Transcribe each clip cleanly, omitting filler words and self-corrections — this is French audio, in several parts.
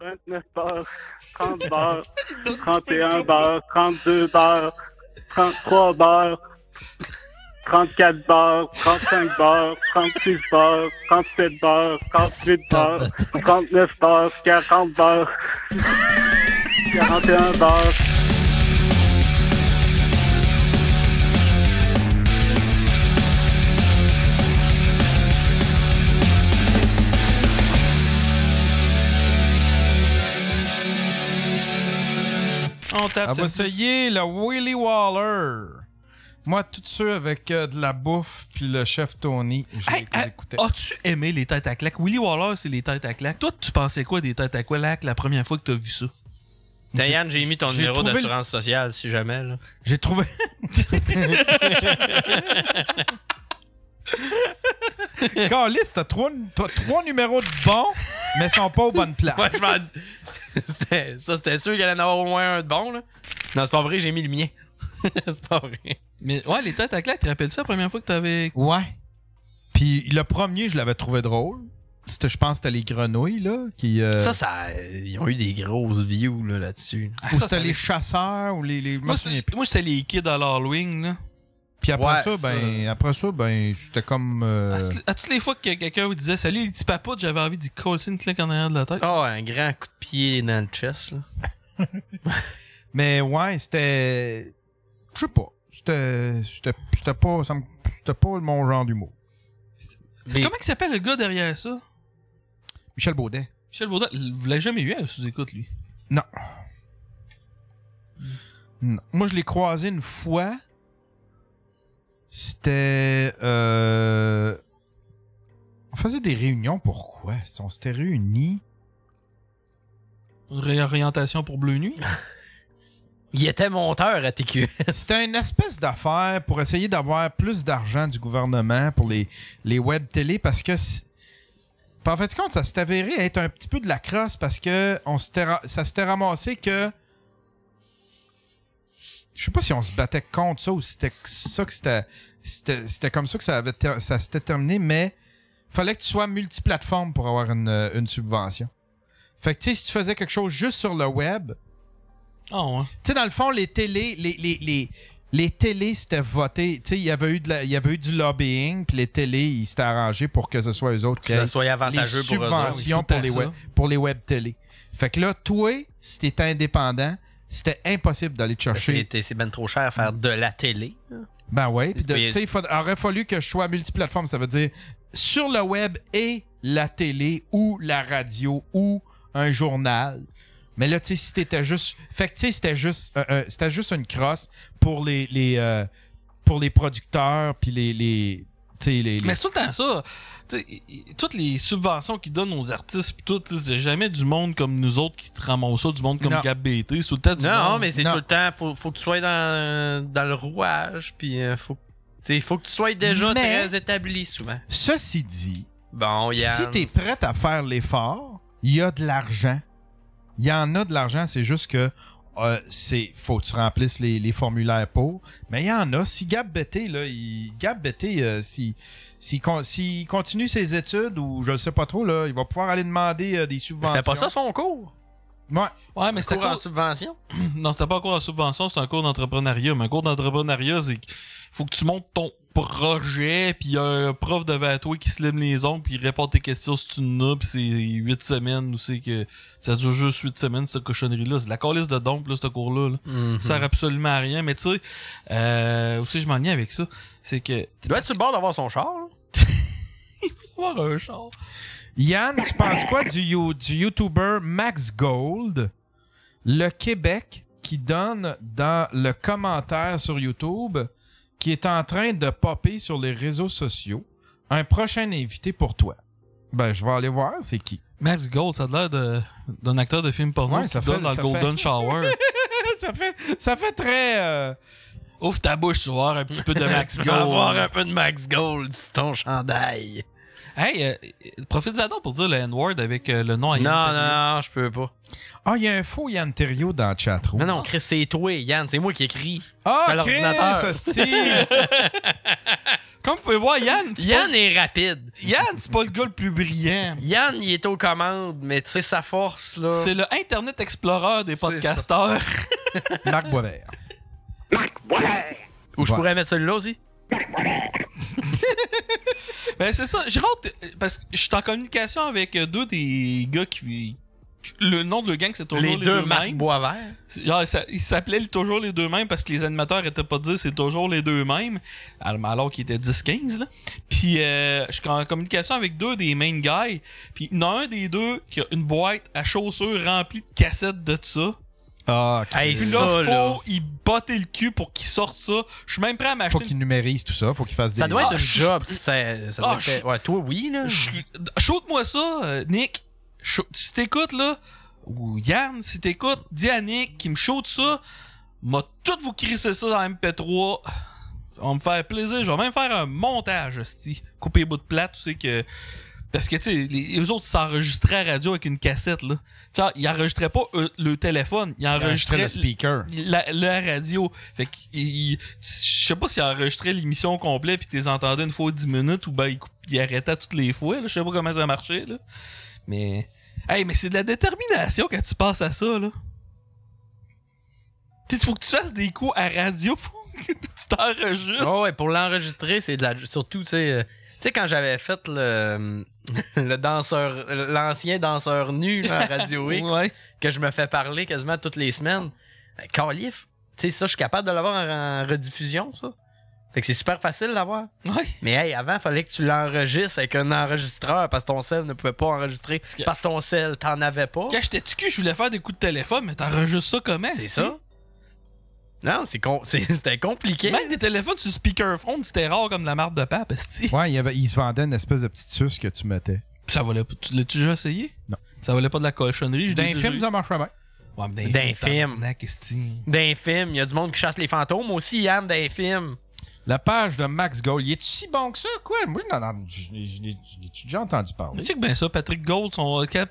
29 bars, 30 bars, 31 bars, 32 bars, 33 bars, 34 bars, 35 bars, 36 bars, 37 bars, 38 bars, 39 bars, 40 bars, 41 bars. On tape. On va essayer le Willy Waller. Moi, tous ceux avec de la bouffe puis le chef Tony, j'écoutais. As-tu aimé les têtes à claques? Willy Waller, c'est les têtes à claques. Toi, tu pensais quoi des têtes à claques la première fois que t'as vu ça? Tiens, Yann, j'ai mis ton numéro d'assurance sociale, si jamais. Là. J'ai trouvé... Carlis, t'as trois numéros de bons, mais ils sont pas aux bonnes places. Ouais, c'était sûr qu'il allait en avoir au moins un de bon. Là. Non, c'est pas vrai, j'ai mis le mien. C'est pas vrai. Mais ouais, les têtes à claques, tu te rappelles ça la première fois que t'avais... Ouais. Puis le premier, je l'avais trouvé drôle. Je pense que c'était les grenouilles, là. Qui, Ils ont eu des grosses views là-dessus. Ou c'était les chasseurs ou les... Moi, c'était les kids à l'Halloween, là. Puis après ça, j'étais comme... À toutes les fois que quelqu'un vous disait « Salut, les petits papouts », j'avais envie d'y coller une claque en arrière de la tête. Oh, un grand coup de pied dans le chest, là. Mais ouais, c'était... Je sais pas. C'était pas mon genre d'humour. Comment il s'appelle le gars derrière ça? Michel Baudet. Michel Baudet, vous l'avez jamais eu à sous-écoute, lui? Non. Non. Moi, je l'ai croisé une fois. C'était... On faisait des réunions. Pourquoi? On s'était réunis. Une réorientation pour Bleu Nuit? Il était monteur à TQS. C'était une espèce d'affaire pour essayer d'avoir plus d'argent du gouvernement pour les web télé parce que... En fait, compte, ça s'est avéré être un petit peu de la crosse parce que ça s'était ramassé que... Je sais pas si on se battait contre ça ou si c'était ça que c'était comme ça que ça s'était terminé, mais fallait que tu sois multiplateforme pour avoir une subvention. Fait que tu sais, si tu faisais quelque chose juste sur le web... Oh, ouais. Tu sais, dans le fond, les télés, les télés, c'était voté. Tu sais, il y avait eu du lobbying, puis les télés, ils s'étaient arrangés pour que ce soit eux autres qui ça soit avantageux les pour eux autres. subventions pour les web télés. Fait que là, toi, si t'étais indépendant, c'était impossible d'aller te chercher. C'est ben trop cher à faire de la télé. Ben ouais. Puis tu sais, il aurait fallu que je sois multiplateforme. Ça veut dire sur le web et la télé ou la radio ou un journal. Mais là, tu sais, si t'étais juste... Fait que, tu sais, c'était juste une crosse pour les producteurs, puis les... Mais c'est tout le temps ça. T'sais, toutes les subventions qu'ils donnent aux artistes, pis tout, c'est jamais du monde comme nous autres qui te ramassent ça, du monde comme Gab BT. C'est tout le temps du monde. Non, mais c'est tout le temps... Faut que tu sois dans le rouage, puis faut que tu sois déjà très établi, souvent. Ceci dit, bon, si t'es prêt à faire l'effort, il y a de l'argent. Il y en a de l'argent, c'est juste que faut que tu remplisses les formulaires pour. Mais il y en a. Si Gab Bété, là, s'il continue ses études ou je ne sais pas trop, là, il va pouvoir aller demander des subventions. C'était pas ça son cours? Ouais, mais c'était cours en subvention? Non, c'était pas un cours en subvention, c'était un cours d'entrepreneuriat. Mais un cours d'entrepreneuriat, c'est qu'il faut que tu montes ton projet, puis il y a un prof devant toi qui se lève les ongles, puis il répond à tes questions si tu en as, puis c'est 8 semaines, ou c'est que ça dure juste 8 semaines, cette cochonnerie-là. C'est de la calice de dompe, là, ce cours-là. Là. Mm-hmm. Ça sert absolument à rien. Mais tu sais, aussi, je m'ennuie avec ça. C'est que... Tu dois être sur le bord d'avoir son char, là. Il faut avoir un char. Yann, tu penses quoi du YouTuber Max Gold, le Québec, qui donne dans le commentaire sur YouTube, qui est en train de popper sur les réseaux sociaux, un prochain invité pour toi? Ben, je vais aller voir, c'est qui? Max Gold, ça a l'air d'un acteur de film porno qui donne dans le Golden Shower. ça fait très... Ouvre ta bouche, tu vas voir un petit peu de Max Gold. Tu vas avoir un peu de Max Gold sur ton chandail. Hey, profite-en donc pour dire le N-word avec le nom à Yann. Non, je peux pas. Ah, il y a un faux Yann Terriot dans le chatroom. Non, Chris, c'est toi, Yann. C'est moi qui écris. Ah, l'ordinateur. Chris, hostie! Comme vous pouvez voir, Yann... Yann est rapide. Yann, c'est pas le gars le plus brillant. Yann, il est aux commandes, mais tu sais, sa force, là... C'est le Internet Explorer des podcasteurs. Marc Boisvert. Ou je pourrais mettre celui-là aussi? Ben, c'est ça. J'ai hâte, parce que je suis en communication avec deux des gars qui... Le nom de le gang, c'est toujours les deux Marc mêmes. Boisvert. Ils s'appelaient toujours les deux mêmes parce que les animateurs étaient pas de dire c'est toujours les deux mêmes, alors qu'ils étaient 10-15, là. Puis je suis en communication avec deux des main guys. Puis il y en a un des deux qui a une boîte à chaussures remplie de cassettes de ça. Ah, Hey, Puis ça, là, là. faut y botter le cul pour qu'il sorte ça. Je suis même prêt à faut m'acheter qu'il numérise tout ça, faut qu'il fasse des... Ça doit être Ah, un job. Ça doit être... Ouais, toi, oui, là. Shoot-moi ça, Nick. Si t'écoutes, là, ou Yann, si t'écoutes, dis à Nick qu'il me shoot ça, m'a tout vous crisser ça dans MP3. Ça va me faire plaisir. Je vais même faire un montage, hostie. Couper les bouts de plate, tu sais que... Parce que, tu sais, les autres s'enregistraient à la radio avec une cassette, là. Tu sais, ils enregistraient pas le téléphone, ils enregistraient le speaker. la radio. Fait que, je sais pas s'ils enregistraient l'émission au complet puis t'es entendais une fois 10 minutes ou ben ils arrêtaient toutes les fois, là. Je sais pas comment ça marchait, là. Mais... Hey, mais c'est de la détermination quand tu passes à ça, là. Tu sais, faut que tu fasses des coups à radio pour que tu t'enregistres. Oh, ouais, pour l'enregistrer, c'est de la... Surtout, tu sais... Tu sais, quand j'avais fait le danseur... L'ancien danseur nu là, à Radio X, Ouais. que je me fais parler quasiment toutes les semaines, Calif, tu sais, ça, je suis capable de l'avoir en rediffusion, ça. Fait que c'est super facile d'avoir. Ouais. Mais hey, avant, il fallait que tu l'enregistres avec un enregistreur parce que ton cell ne pouvait pas enregistrer. Parce que ton cell, t'en avais pas. Quand j'étais cul, je voulais faire des coups de téléphone, mais t'enregistres ça comment? C'est ça. Non, c'était compliqué. Même des téléphones sur speakerphone, c'était rare comme de la marde de pape, esti. Ouais, il se vendait une espèce de petite suce que tu mettais. Ça valait pas. Tu l'as-tu déjà essayé? Non. Ça valait pas de la cochonnerie. D'un film, ça marcherait bien. Ouais, mais D'un film. tabarnak, esti. D'un film, il y a du monde qui chasse les fantômes aussi, Yann, d'un film. La page de Max Gold, il est si bon que ça, quoi? Moi, je l'ai déjà entendu parler. Tu sais que ben ça, Patrick Gold,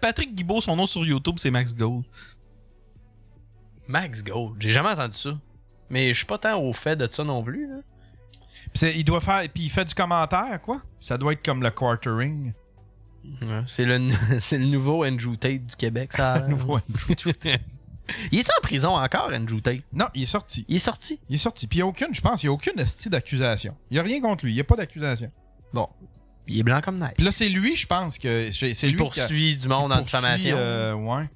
Patrick Guibault, son nom sur YouTube, c'est Max Gold. Max Gold, j'ai jamais entendu ça. Mais je suis pas tant au fait de ça non plus, là. Il doit faire. Puis il fait du commentaire, quoi? Ça doit être comme le quartering. Ouais, c'est le nouveau Andrew Tate du Québec, ça. Le nouveau Andrew Tate. Il est en prison encore, Andrew Tate? Non, il est sorti. Il est sorti? Il est sorti. Puis il y a aucune, je pense, il y a aucune esti d'accusation. Il y a rien contre lui. Il y a pas d'accusation. Bon. Il est blanc comme neige. Puis là, c'est lui, je pense, que c'est Il lui poursuit du monde en diffamation. Ouais.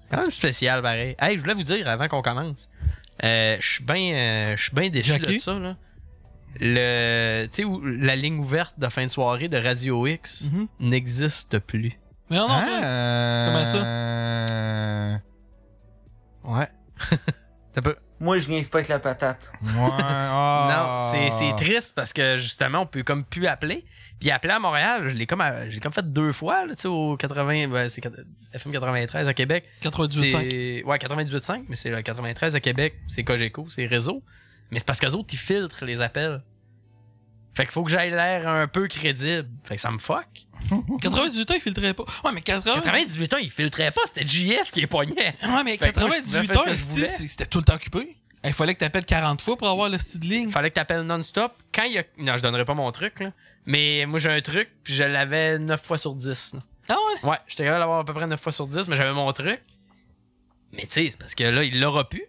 Quand même spécial, pareil. Hey, je voulais vous dire avant qu'on commence. Je suis bien déçu Jackie? de ça, là. Tu sais, la ligne ouverte de fin de soirée de Radio X n'existe plus. Mais non, non, toi. Comment ça? Ouais. T'as pas... Moi, je niaise pas avec la patate. Ouais. Ah. Non, c'est triste parce que justement, on peut comme plus appeler. Puis appeler à Montréal, j'ai comme fait 2 fois, là, tu sais, au 80, ben, c'est FM 93 à Québec. 98.5. Ouais, 98.5, mais c'est le 93 à Québec, c'est Cogeco, c'est réseau. Mais c'est parce qu'eux autres, ils filtrent les appels. Fait qu'il faut que j'aille l'air un peu crédible. Fait que ça me fuck. 98 ans, il filtrait pas. Ouais, mais 98 ans, il filtrait pas, c'était JF qui est pognait. Ouais, mais Fait que moi, je 98 pouvais faire ans, ce que je voulais. c'était tout le temps occupé. Il fallait que t'appelles 40 fois pour avoir le style de ligne. Fallait que t'appelles non-stop. Quand il y a... Non, je donnerai pas mon truc, là. Mais moi, j'ai un truc, puis je l'avais 9 fois sur 10. Là. Ah ouais? Ouais, j'étais capable d'avoir à peu près 9 fois sur 10, mais j'avais mon truc. Mais tu sais, c'est parce que là, il l'aura pu.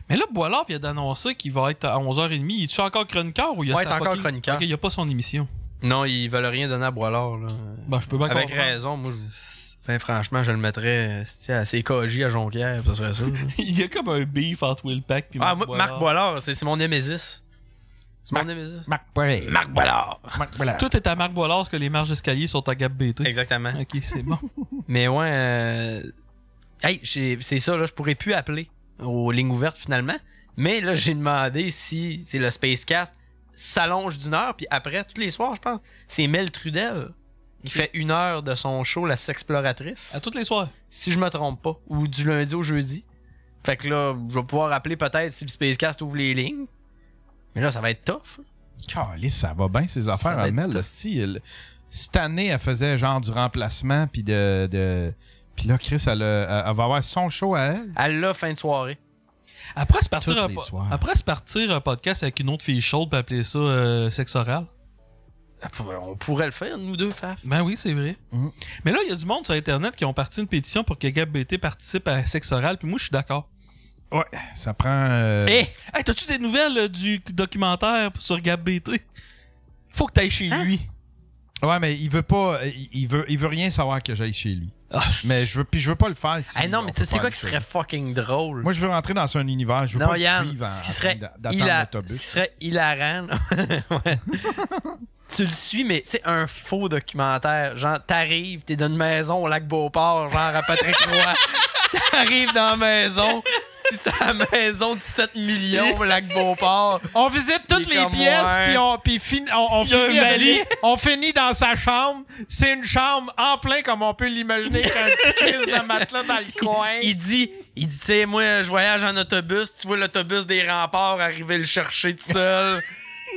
Mais là, Boilard vient d'annoncer qu'il va être à 11h30. Il est-tu encore chroniqueur ou il a Ouais, sa il est encore fucking- chroniqueur. Ok, il a pas son émission. Non, ils veulent rien donner à Boilard, là. Ben, je peux bien Avec comprendre. raison, moi, ben, franchement, je le mettrais à CKJ à Jonquière, ça serait ça. là. Il y a comme un beef entre Will Pack puis Ah, Marc moi, Marc Boilard, c'est mon Némésis. C'est mon Némésis. Marc Boilard. Marc Boilard! Marc Boilard. Tout est à Marc Boilard parce que les marges d'escalier sont à Gap BT. Exactement. Ok, c'est bon. Mais ouais, hey, c'est ça, là, je pourrais plus appeler aux lignes ouvertes finalement. Mais là, j'ai demandé si le Spacecast s'allonge d'1 heure, puis après, tous les soirs, je pense, c'est Mel Trudel. Il fait 1 heure de son show, La Sexploratrice. À toutes les soirs. Si je me trompe pas. Ou du lundi au jeudi. Fait que là, je vais pouvoir appeler peut-être si le Spacecast ouvre les lignes. Mais là, ça va être tough. Calisse, ça va bien, ces affaires va à être Mel. tough. Là, cette année, elle faisait genre du remplacement, puis Puis là, Chris, elle va avoir son show à elle. Elle l'a fin de soirée. Après, se partir, Tous les soirs. un podcast avec une autre fille chaude et appeler ça sexe oral. On pourrait le faire, nous deux, Faf. Ben oui, c'est vrai. Mhm. Mais là, il y a du monde sur Internet qui ont parti une pétition pour que Gab BT participe à sexe oral, puis moi, je suis d'accord. Ouais, ça prend... Hey, t'as-tu des nouvelles du documentaire sur Gab BT? Faut que t'ailles chez lui. Ouais, mais il veut pas... Il veut rien savoir que j'aille chez lui. Ah, Mais je veux pas le faire si non, on mais peut tu sais pas quoi aller qui chez serait lui. fucking drôle? Moi, je veux rentrer dans un univers. Je veux Non, pas le Yann, suivre ce qui serait d'attendre l'autobus. Ce qui serait hilarant, là. Ouais. Tu le suis, mais c'est un faux documentaire. Genre, t'arrives, t'es dans une maison au lac Beauport, genre à Patrick-Roy. T'arrives dans la maison, c'est la maison de 7 millions au lac Beauport. On visite toutes Il est les comme, pièces, ouais. puis on finit dans sa chambre. C'est une chambre en plein comme on peut l'imaginer, avec un petit crise de matelas dans le coin. Il dit, tu sais, moi, je voyage en autobus. Tu vois l'autobus des remparts arriver le chercher tout seul.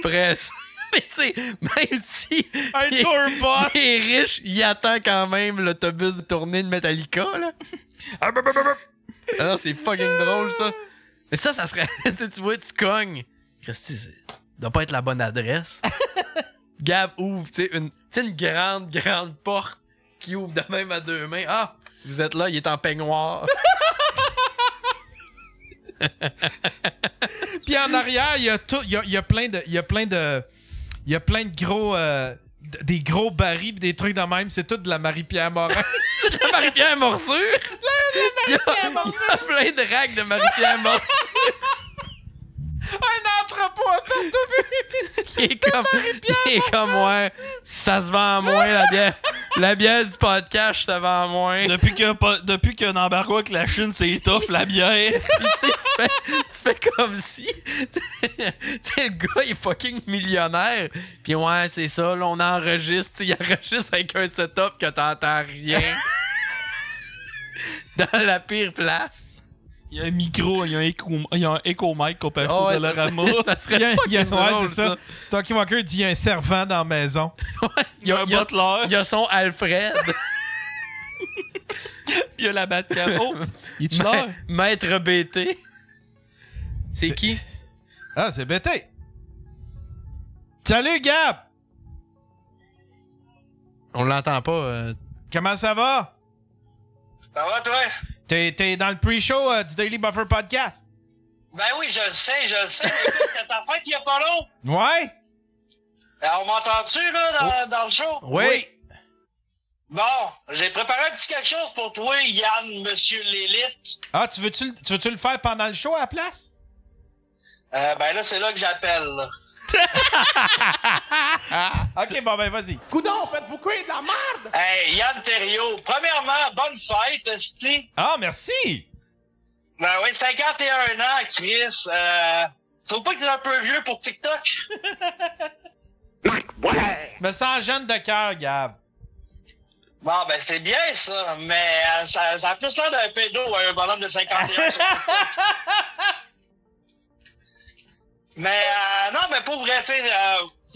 Presque. Mais tu sais, même si Un tour bus. il est riche, il attend quand même l'autobus de tournée de Metallica, là. Ah non, c'est fucking drôle, ça. Mais ça serait... tu vois, tu cognes. Christy, ça doit pas être la bonne adresse. Gab ouvre, tu sais, une grande porte qui ouvre de même à deux mains. Ah, vous êtes là, il est en peignoir. Puis en arrière, il y a plein de gros... des gros barils pis des trucs de même. C'est tout de la Marie-Pierre Morin. La Marie-Pierre Morsure. Il y a plein de racks de Marie-Pierre Morsure. Un entrepôt à perte de vue. Qui est comme, ouais, ça se vend moins, la bière. La bière du podcast, ça vend moins. Depuis qu'il y a un embargo avec la Chine, c'est tough, la bière. Puis tu sais, tu fais comme si... Tu sais, le gars, il est fucking millionnaire. Puis ouais, c'est ça, là, on enregistre. Il enregistre avec un setup que t'entends rien. Dans la pire place. Il y a un micro, il y a un écho mic qu'on peut acheter de Dollarama. Ça serait fucking drôle, ouais, c'est ça. Talkie Walker dit il y a un servant dans la maison. Il y a un butler. Il y a son Alfred. Il y a la Batcave. Oh, il est là. Maître BT. C'est qui? Ah, c'est BT. Salut, Gab! On l'entend pas. Comment ça va? Ça va, toi? T'es dans le pre-show du Daily Buffer Podcast? Ben oui, je le sais. Écoute, c'est ta fête il y a pas long. Ouais? On m'entend-tu, là, dans le show? Oui. Bon, j'ai préparé un petit quelque chose pour toi, Yann, monsieur l'élite. Ah, tu veux-tu le faire pendant le show à la place? Ben là, c'est là que j'appelle, là. Ok, bon, ben vas-y. Coudon, faites-vous cuire de la merde! Hey, Yann Terriot, premièrement, bonne fête, esti. Ah, merci! Ben oui, 51 ans, Chris. Trouve pas que t'es un peu vieux pour TikTok? Me sens jeune de cœur, Gab. Bon, ben c'est bien, ça, mais ça a plus l'air d'un pédo ou un bonhomme de 51 sur TikTok. Mais non, mais pour vrai, tu sais,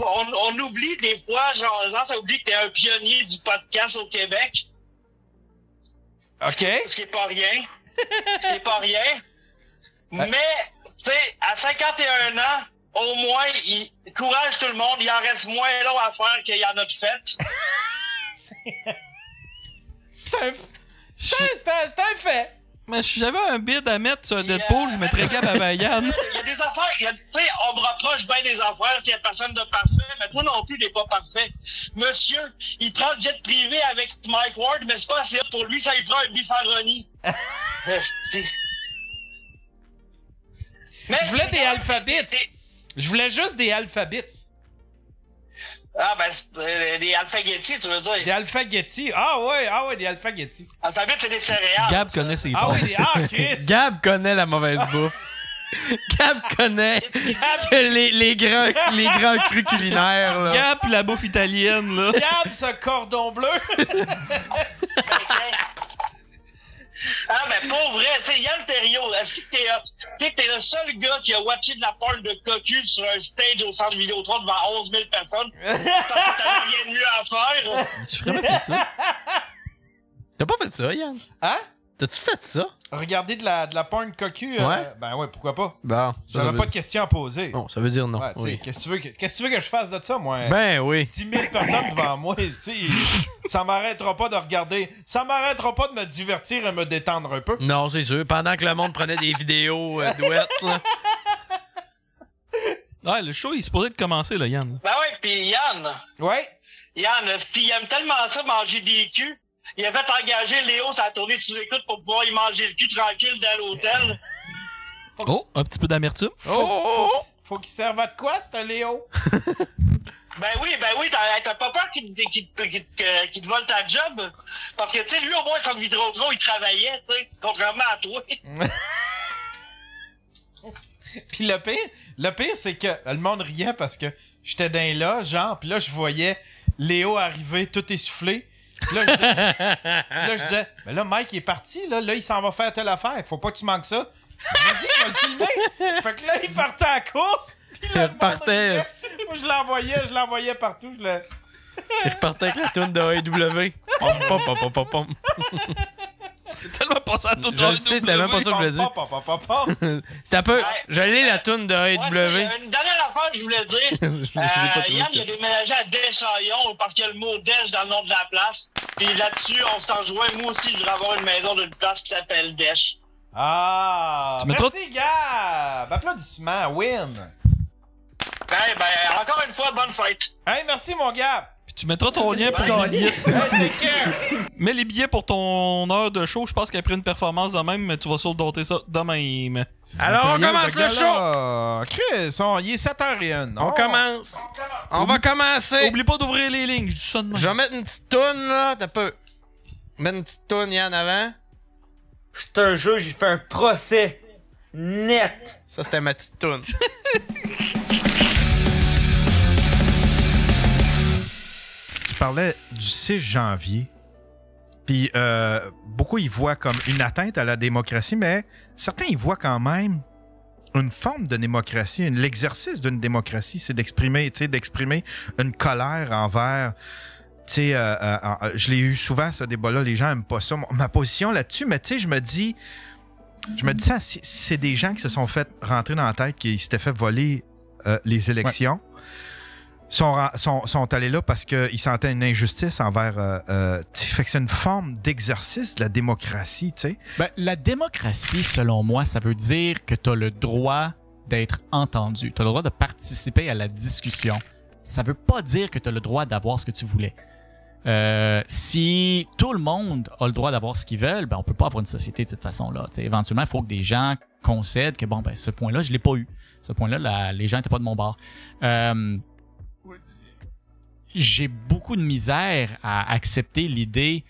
on oublie des fois, genre ça oublie que t'es un pionnier du podcast au Québec. OK. Ce qui est pas rien. Mais, tu sais, à 51 ans, au moins, il courage tout le monde, il en reste moins long à faire qu'il y en a de fête. C'est un fait. Mais si j'avais un bid à mettre sur Deadpool, je mettrais Gab à Yann. Il y a des affaires, tu sais, on me reproche bien des affaires, il y a personne de parfait, mais toi non plus, t'es pas parfait. Monsieur, il prend le jet privé avec Mike Ward, mais c'est pas assez pour lui, ça lui prend un bifaroni. Je voulais des alphabets. Je voulais juste des alphabets. Ah, ben, des alphagetti, tu veux dire? Des alphagetti. Ah ouais, des alphagetti. Alphabet, c'est des céréales. Gab connaît ses Ah bons. oui, Chris. Gab connaît la mauvaise bouffe. Gab connaît les grands crus culinaires, là. Gab pis la bouffe italienne, là. Gab, ce cordon bleu. Ah, mais pour vrai, tu sais, Yann Terriot, est-ce que t'es le seul gars qui a watché de la porn de cocu sur un stage au centre Vidéotron devant 11 000 personnes? Parce que t'avais rien de mieux à faire. Tu ferais pas fait ça? T'as pas fait ça, Yann? Hein? T'as-tu fait ça? Regarder de la porn cocu? Ouais. Ben ouais, pourquoi pas? Bon. J'avais pas de questions à poser. Non, ça veut dire non. Ouais, Oui. qu'est-ce que tu veux que je fasse de ça, moi? Ben oui. 10 000 personnes devant moi, ça m'arrêtera pas de regarder. Ça m'arrêtera pas de me divertir et me détendre un peu. Non, c'est sûr. Pendant que le monde prenait des vidéos douettes, là. Ouais, le show, il est supposé de commencer, là, Yann. Ben oui, pis Yann, Ouais. il aime tellement ça manger des culs. Il avait engagé Léo sur la tournée de sous-écoute pour pouvoir y manger le cul tranquille dans l'hôtel. Oh, un petit peu d'amertume. Faut qu'il serve à de quoi, c'est un Léo? Ben oui, t'as pas peur qu'il te vole ta job? Parce que, tu sais, lui, au moins, sur le Vidéotron, il travaillait, tu sais, contrairement à toi. Puis le pire, c'est que le monde riait parce que j'étais dans là, genre, puis là, je voyais Léo arriver tout essoufflé. Puis là, je disais, mais là, Mike il est parti, là, il s'en va faire telle affaire, faut pas que tu manques ça. Vas-y, on va le filmer. Fait que là, il partait à la course. Puis là, Il repartait. Moi, je l'envoyais partout. Il repartait avec la toune de AEW. Pom, pom, pom, pom, pom, pom. C'est tellement passé à tout Je le sais, c'était même pas ça que je voulais dire. T'as peu. J'allais la toune de AEW. Une dernière affaire que je voulais dire. Yann, il a déménagé à Deschamps parce qu'il y a le mot Desch dans le nom de la place. Puis là-dessus, on s'en joint. Moi aussi, je voudrais avoir une maison d'une place qui s'appelle Desch. Ah! Merci, Gab! Applaudissements, win! Encore une fois, bonne fête! Hey, merci, mon Gab! Puis tu mettras ton lien pour les billets. Mets les billets pour ton heure de show. Je pense qu'après une performance de même, mais tu vas sauter ça de même. Alors, on commence le show! Chris, il est 7h01. On commence. On va commencer. Oublie pas d'ouvrir les lignes, je dis ça de même. Je vais mettre une petite toune, là. T'as peu. Mettre une petite toune, Yann, avant. C'est un jeu, j'ai fait un procès net. Ça, c'était ma petite toune. Tu parlais du 6 janvier. Puis beaucoup y voient comme une atteinte à la démocratie, mais certains y voient quand même une forme de démocratie, l'exercice d'une démocratie, c'est d'exprimer une colère envers. Tu sais, je l'ai eu souvent, ce débat-là, les gens n'aiment pas ça. Ma position là-dessus, mais tu sais, je me dis ça, c'est des gens qui se sont fait rentrer dans la tête, qui s'étaient fait voler les élections. Ouais. Sont allés là parce qu'ils sentaient une injustice envers... fait que c'est une forme d'exercice de la démocratie, tu sais. Ben, la démocratie, selon moi, ça veut dire que tu as le droit d'être entendu. Tu as le droit de participer à la discussion. Ça veut pas dire que tu as le droit d'avoir ce que tu voulais. Si tout le monde a le droit d'avoir ce qu'ils veulent, ben on peut pas avoir une société de cette façon-là. T'sais, éventuellement, il faut que des gens concèdent que, bon, ben ce point-là, je l'ai pas eu. Ce point-là, les gens n'étaient pas de mon bord. J'ai beaucoup de misère à accepter l'idée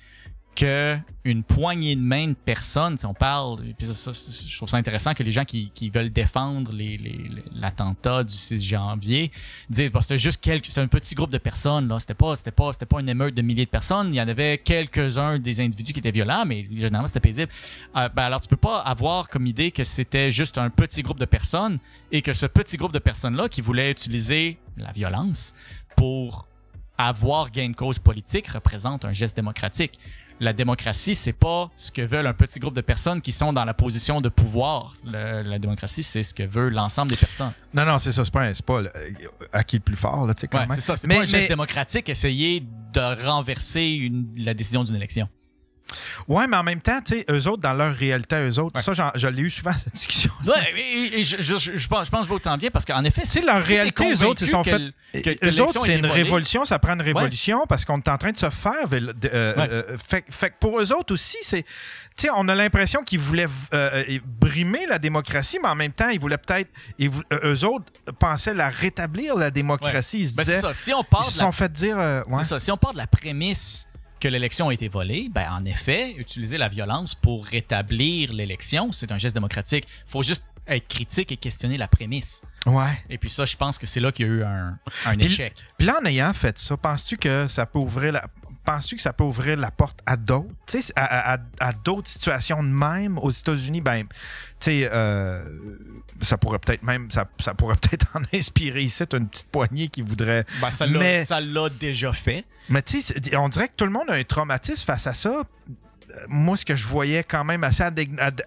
que une poignée de main de personnes, si on parle, puis ça, je trouve ça intéressant que les gens qui veulent défendre l'attentat du 6 janvier disent bah, c'était juste c'est un petit groupe de personnes là, c'était pas une émeute de milliers de personnes, il y en avait quelques-uns des individus qui étaient violents, mais généralement c'était paisible. Alors tu peux pas avoir comme idée que c'était juste un petit groupe de personnes et que ce petit groupe de personnes là qui voulait utiliser la violence pour avoir gain de cause politique représente un geste démocratique. La démocratie, c'est pas ce que veulent un petit groupe de personnes qui sont dans la position de pouvoir. La démocratie, c'est ce que veut l'ensemble des personnes. Non, c'est ça. C'est pas à qui le plus fort, là, tu sais, quand même. C'est ça. C'est pas un geste démocratique, essayer de renverser la décision d'une élection. Ouais, mais en même temps, tu sais, eux autres, dans leur réalité, ça, je l'ai eu souvent, cette discussion. Ouais, et je pense que je vais autant bien parce qu'en effet, c'est leur réalité, eux autres, ils sont faits. Eux autres, c'est une révolution, ça prend une révolution parce qu'on est en train de se faire. Fait que pour eux autres aussi, c'est. Tu sais, on a l'impression qu'ils voulaient brimer la démocratie, mais en même temps, ils voulaient peut-être. Eux autres pensaient la rétablir, la démocratie. Ils se disaient. C'est ça. Si on part ils se sont fait dire. C'est ça. Si on part de la prémisse que l'élection a été volée, ben en effet, utiliser la violence pour rétablir l'élection, c'est un geste démocratique. Il faut juste être critique et questionner la prémisse. Ouais. Et puis ça, je pense que c'est là qu'il y a eu un échec. Puis là, en ayant fait ça, penses-tu que ça peut ouvrir la porte à d'autres, tu sais, à d'autres situations de même aux États-Unis? Ben, tu sais, ça pourrait peut-être en inspirer ici une petite poignée qui voudrait. Ben, ça l'a déjà fait. Mais tu sais, on dirait que tout le monde a un traumatisme face à ça. moi, ce que je voyais quand même assez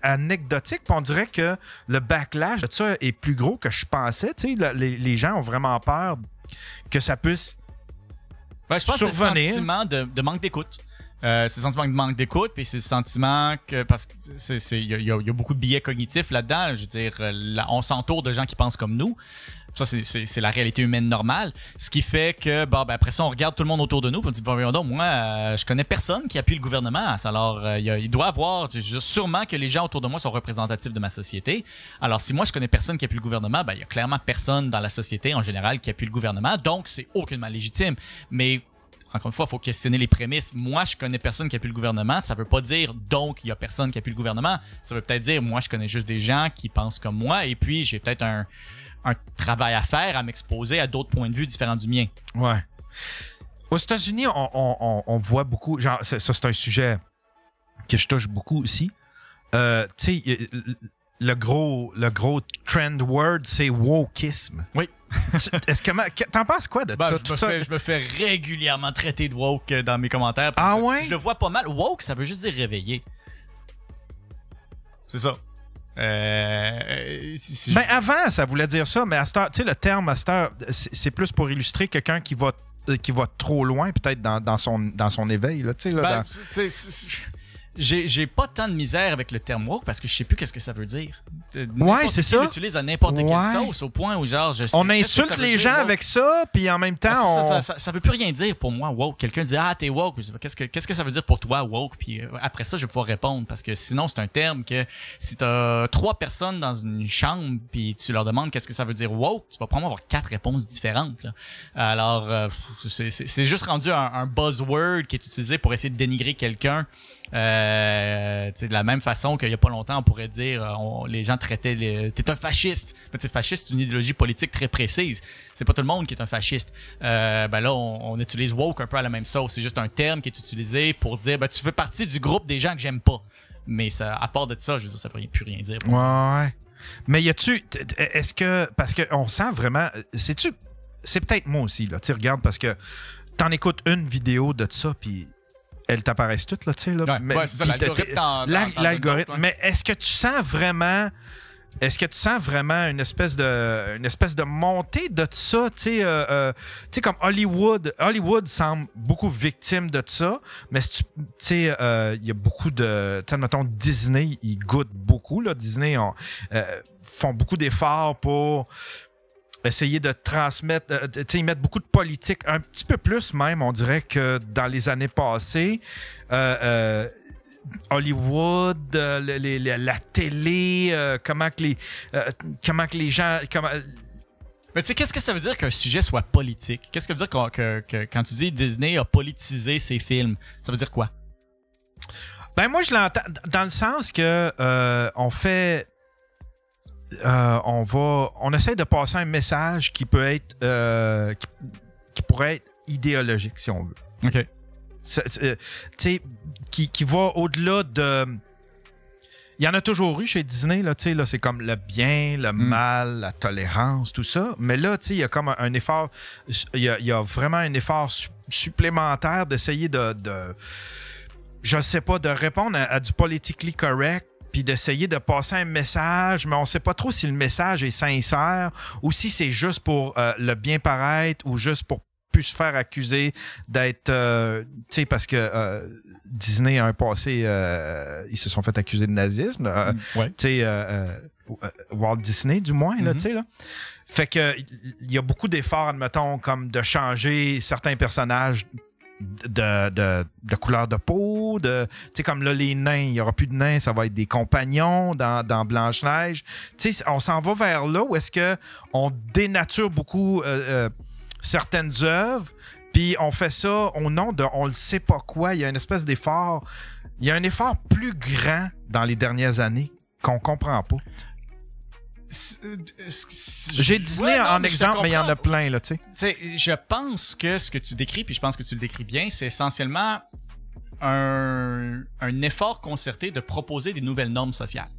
anecdotique, puis on dirait que le backlash de ça est plus gros que je pensais. Tu sais, les gens ont vraiment peur que ça puisse je pense survenir. que c'est le sentiment de manque d'écoute. C'est le sentiment de manque d'écoute, puis c'est le sentiment que, parce que il y a beaucoup de biais cognitifs là-dedans. Je veux dire, on s'entoure de gens qui pensent comme nous. Ça, c'est la réalité humaine normale. Ce qui fait que, après ça, on regarde tout le monde autour de nous, puis on dit, moi, je connais personne qui appuie le gouvernement. Alors, il doit avoir, sûrement que les gens autour de moi sont représentatifs de ma société. Alors, si moi, je connais personne qui appuie le gouvernement, il y a clairement personne dans la société, en général, qui appuie le gouvernement. Donc, c'est aucunement légitime. Mais, encore une fois, il faut questionner les prémices. Moi, je connais personne qui appuie le gouvernement. Ça veut pas dire donc il y a personne qui appuie le gouvernement. Ça veut peut-être dire moi, je connais juste des gens qui pensent comme moi et puis j'ai peut-être un travail à faire à m'exposer à d'autres points de vue différents du mien. Ouais. Aux États-Unis, on voit beaucoup. Genre, ça, c'est un sujet que je touche beaucoup aussi. Tu sais, le gros trend word, c'est wokisme. Oui. T'en penses quoi de ça? Je me fais régulièrement traiter de woke dans mes commentaires. Ah ouais? Je le vois pas mal. Woke, ça veut juste dire réveiller. C'est ça. Avant, ça voulait dire ça, mais à cette heure, tu sais, le terme à cette heure, c'est plus pour illustrer quelqu'un qui va trop loin, peut-être dans son éveil. Là, j'ai pas tant de misère avec le terme woke parce que je sais plus qu'est-ce que ça veut dire. Ouais, c'est ça. On l'utilise à n'importe quelle sauce au point où genre on insulte les gens avec ça, puis en même temps ça veut plus rien dire pour moi woke. Quelqu'un dit t'es woke, qu'est-ce que ça veut dire pour toi woke, puis après ça je vais pouvoir répondre parce que sinon c'est un terme que si t'as 3 personnes dans une chambre puis tu leur demandes qu'est-ce que ça veut dire woke, tu vas probablement avoir 4 réponses différentes là. Alors c'est juste rendu un buzzword qui est utilisé pour essayer de dénigrer quelqu'un. De la même façon qu'il y a pas longtemps on pourrait dire les gens traitaient t'es un fasciste. Fasciste c'est une idéologie politique très précise, c'est pas tout le monde qui est un fasciste. Là on utilise woke un peu à la même sauce, c'est juste un terme qui est utilisé pour dire tu fais partie du groupe des gens que j'aime pas, mais ça, à part de ça je veux dire ça peut plus rien dire. Ouais, mais est-ce que parce que on sent vraiment c'est peut-être moi aussi là, tu regardes parce que t'en écoutes une vidéo de ça puis elles t'apparaissent toutes, là, tu sais. Là. Ouais, c'est ça, l'algorithme. Mais est-ce que tu sens vraiment une espèce de montée de ça, tu sais, comme Hollywood semble beaucoup victime de ça, mais tu sais, il y a beaucoup de, tu sais, mettons, Disney, ils goûtent beaucoup, là. Disney font beaucoup d'efforts pour essayer de transmettre, ils mettent beaucoup de politique, un petit peu plus même, on dirait que dans les années passées, Hollywood, la télé, comment que les gens... Mais tu sais, qu'est-ce que ça veut dire qu'un sujet soit politique? Qu'est-ce que ça veut dire que quand tu dis Disney a politisé ses films? Ça veut dire quoi? Ben moi, je l'entends dans le sens que on fait... on essaie de passer un message qui peut être qui pourrait être idéologique si on veut. OK. Qui va au-delà de. Il y en a toujours eu chez Disney, là, là, c'est comme le bien, le mal, la tolérance, tout ça. Mais là, il y a comme un effort, il y a vraiment un effort supplémentaire d'essayer je sais pas, de répondre à du politically correct, puis d'essayer de passer un message, mais on sait pas trop si le message est sincère ou si c'est juste pour le bien paraître ou juste pour plus se faire accuser d'être... tu sais, parce que Disney a un passé... ils se sont fait accuser de nazisme. Ouais. Tu sais, Walt Disney, du moins, là, tu sais, là. Fait que il y a beaucoup d'efforts, admettons, comme de changer certains personnages de couleur de peau, tu sais, comme là, les nains, il n'y aura plus de nains, ça va être des compagnons dans Blanche-Neige. Tu sais, on s'en va vers là où est-ce qu'on dénature beaucoup certaines œuvres, puis on fait ça au nom de on le sait pas quoi. Il y a une espèce d'effort, il y a un effort plus grand dans les dernières années qu'on comprend pas. J'ai Disney en exemple, mais il y en a plein, là, tu sais. Je pense que ce que tu décris, puis je pense que tu le décris bien, c'est essentiellement un effort concerté de proposer des nouvelles normes sociales.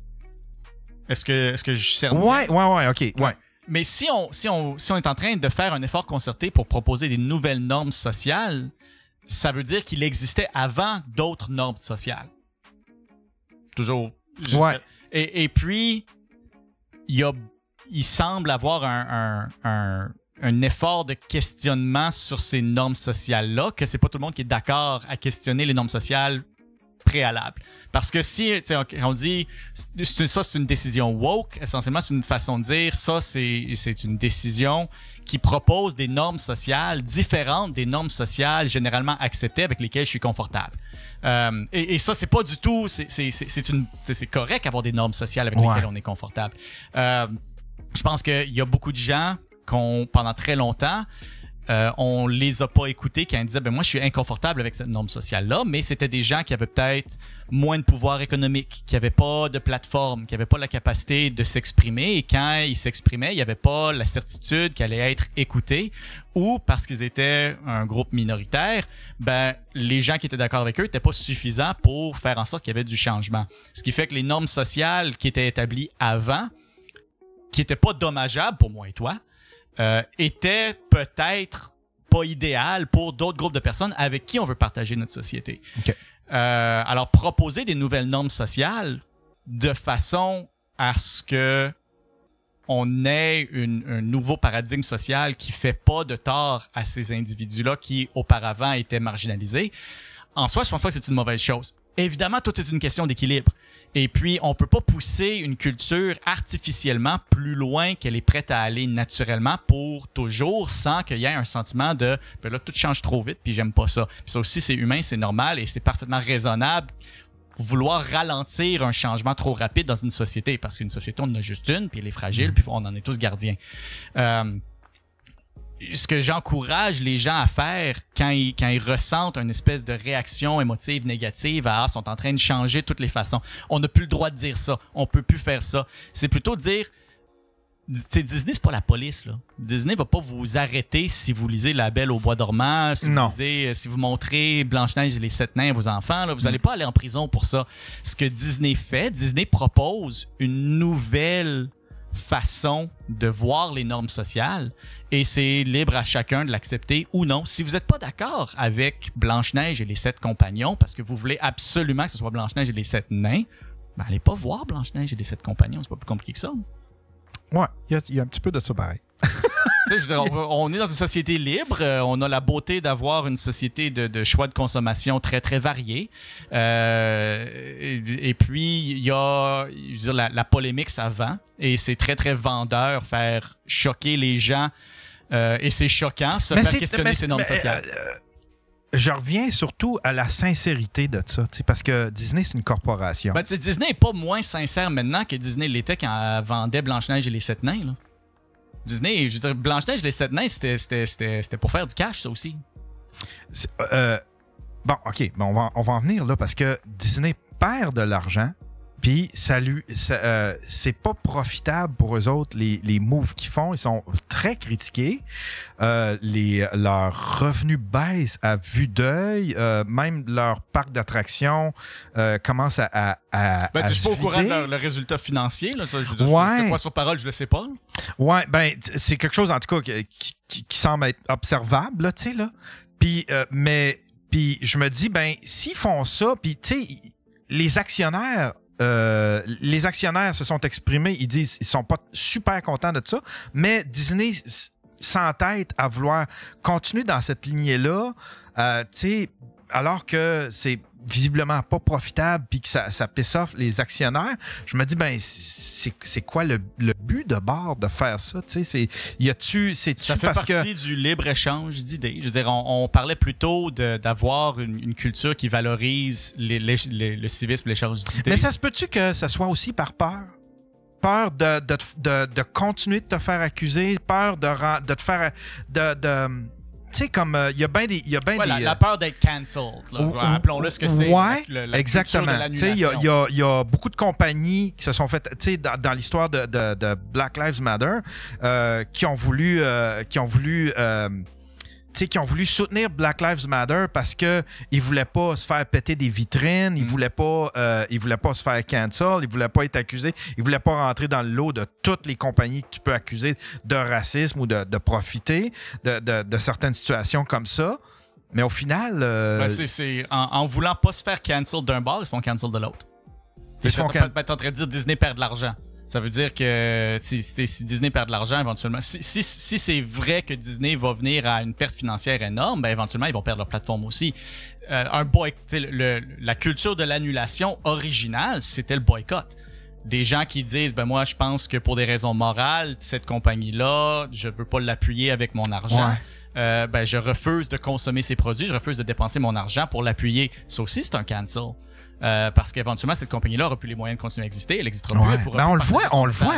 Est-ce que je sers bien? Ouais, OK. Ouais. Mais si on est en train de faire un effort concerté pour proposer des nouvelles normes sociales, ça veut dire qu'il existait avant d'autres normes sociales. toujours... Ouais. Et puis, il semble avoir un effort de questionnement sur ces normes sociales-là, que c'est pas tout le monde qui est d'accord à questionner les normes sociales préalables. Parce que si on dit ça, c'est une décision woke, essentiellement, c'est une façon de dire ça, c'est une décision qui propose des normes sociales différentes des normes sociales généralement acceptées avec lesquelles je suis confortable. Et ça, c'est pas du tout... C'est correct d'avoir des normes sociales avec lesquelles on est confortable. Je pense qu'il y a beaucoup de gens pendant très longtemps, on les a pas écoutés quand ils disaient moi je suis inconfortable avec cette norme sociale-là, mais c'était des gens qui avaient peut-être moins de pouvoir économique, qui n'avaient pas de plateforme, qui n'avaient pas la capacité de s'exprimer, et quand ils s'exprimaient, il n'y avait pas la certitude qu'ils allaient être écoutés, ou parce qu'ils étaient un groupe minoritaire, les gens qui étaient d'accord avec eux n'étaient pas suffisants pour faire en sorte qu'il y avait du changement. Ce qui fait que les normes sociales qui étaient établies avant, qui n'étaient pas dommageables pour moi et toi, était peut-être pas idéal pour d'autres groupes de personnes avec qui on veut partager notre société. Okay. Alors, proposer des nouvelles normes sociales de façon à ce que on ait un nouveau paradigme social qui fait pas de tort à ces individus-là qui, auparavant, étaient marginalisés, en soi, je pense pas que c'est une mauvaise chose. Évidemment, tout est une question d'équilibre. Et puis, on peut pas pousser une culture artificiellement plus loin qu'elle est prête à aller naturellement pour toujours, sans qu'il y ait un sentiment de « là, tout change trop vite, puis j'aime pas ça ». Puis ça aussi, c'est humain, c'est normal et c'est parfaitement raisonnable vouloir ralentir un changement trop rapide dans une société, parce qu'une société, on en a juste une, puis elle est fragile, puis on en est tous gardiens. Ce que j'encourage les gens à faire quand ils ressentent une espèce de réaction émotive négative sont en train de changer de toutes les façons. On n'a plus le droit de dire ça. On peut plus faire ça. C'est plutôt de dire, Disney, c'est pas la police, là. Disney va pas vous arrêter si vous lisez La Belle au bois dormant, si vous montrez Blanche-Neige et les 7 nains à vos enfants, là, vous allez pas aller en prison pour ça. Ce que Disney fait, Disney propose une nouvelle façon de voir les normes sociales et c'est libre à chacun de l'accepter ou non. Si vous n'êtes pas d'accord avec Blanche-Neige et les 7 compagnons parce que vous voulez absolument que ce soit Blanche-Neige et les 7 nains, allez pas voir Blanche-Neige et les 7 compagnons, c'est pas plus compliqué que ça. Ouais, il y a un petit peu de ça pareil. Je veux dire, on est dans une société libre, on a la beauté d'avoir une société de choix de consommation très très variés. Et puis il y a, je veux dire, la polémique, ça vend et c'est très très vendeur faire choquer les gens et c'est choquant se faire questionner ces normes sociales. Je reviens surtout à la sincérité de ça, parce que Disney, c'est une corporation. Disney n'est pas moins sincère maintenant que Disney l'était quand elle vendait Blanche-Neige et les 7 nains, là. Disney, je veux dire, Blanche-Neige et les 7 nains, c'était pour faire du cash, ça aussi. Bon, OK, on va en venir là, parce que Disney perd de l'argent, puis c'est pas profitable pour eux autres, les moves qu'ils font. Ils sont très critiqués. Leurs revenus baissent à vue d'œil. Même leur parc d'attractions commence à tu suis pas au courant de le résultat financier. Là, ça, je veux dire, c'était quoi sur parole, je le sais pas. Ouais, c'est quelque chose, en tout cas, qui semble être observable, là, tu sais, là. Puis, puis je me dis, s'ils font ça, puis, tu sais, les actionnaires se sont exprimés, ils disent ils sont pas super contents de ça, mais Disney s'entête à vouloir continuer dans cette lignée-là, alors que c'est visiblement pas profitable puis que ça piss off les actionnaires. Je me dis, c'est quoi le but de bord de faire ça? Ça fait partie du libre-échange d'idées. Je veux dire, on parlait plutôt d'avoir une culture qui valorise le civisme et l'échange d'idées. Mais ça se peut-tu que ça soit aussi par peur? Peur de continuer de te faire accuser, peur de te faire... Tu sais, comme il y a bien des... la peur d'être cancelled. Appelons-le ce que c'est. Ouais, la exactement. Tu sais, il y a beaucoup de compagnies qui se sont faites... Tu sais, dans l'histoire de Black Lives Matter, qui ont voulu soutenir Black Lives Matter parce que ils voulaient pas se faire péter des vitrines, ils voulaient pas se faire cancel, ils voulaient pas être accusés, ils voulaient pas rentrer dans le lot de toutes les compagnies que tu peux accuser de racisme ou de profiter de certaines situations comme ça. Mais au final, en voulant pas se faire cancel d'un bord, ils se font cancel de l'autre. Ils se font T'es en train de dire Disney perd de l'argent. Ça veut dire que si Disney perd de l'argent, éventuellement, si c'est vrai que Disney va venir à une perte financière énorme, ben éventuellement, ils vont perdre leur plateforme aussi. La culture de l'annulation originale, c'était le boycott. Des gens qui disent, ben moi, je pense que pour des raisons morales, cette compagnie-là, je veux pas l'appuyer avec mon argent. Ben je refuse de consommer ses produits, je refuse de dépenser mon argent pour l'appuyer. Ça aussi, c'est un cancel. Parce qu'éventuellement, cette compagnie-là aura plus les moyens de continuer à exister. Elle n'existera plus. Elle pourra plus on le voit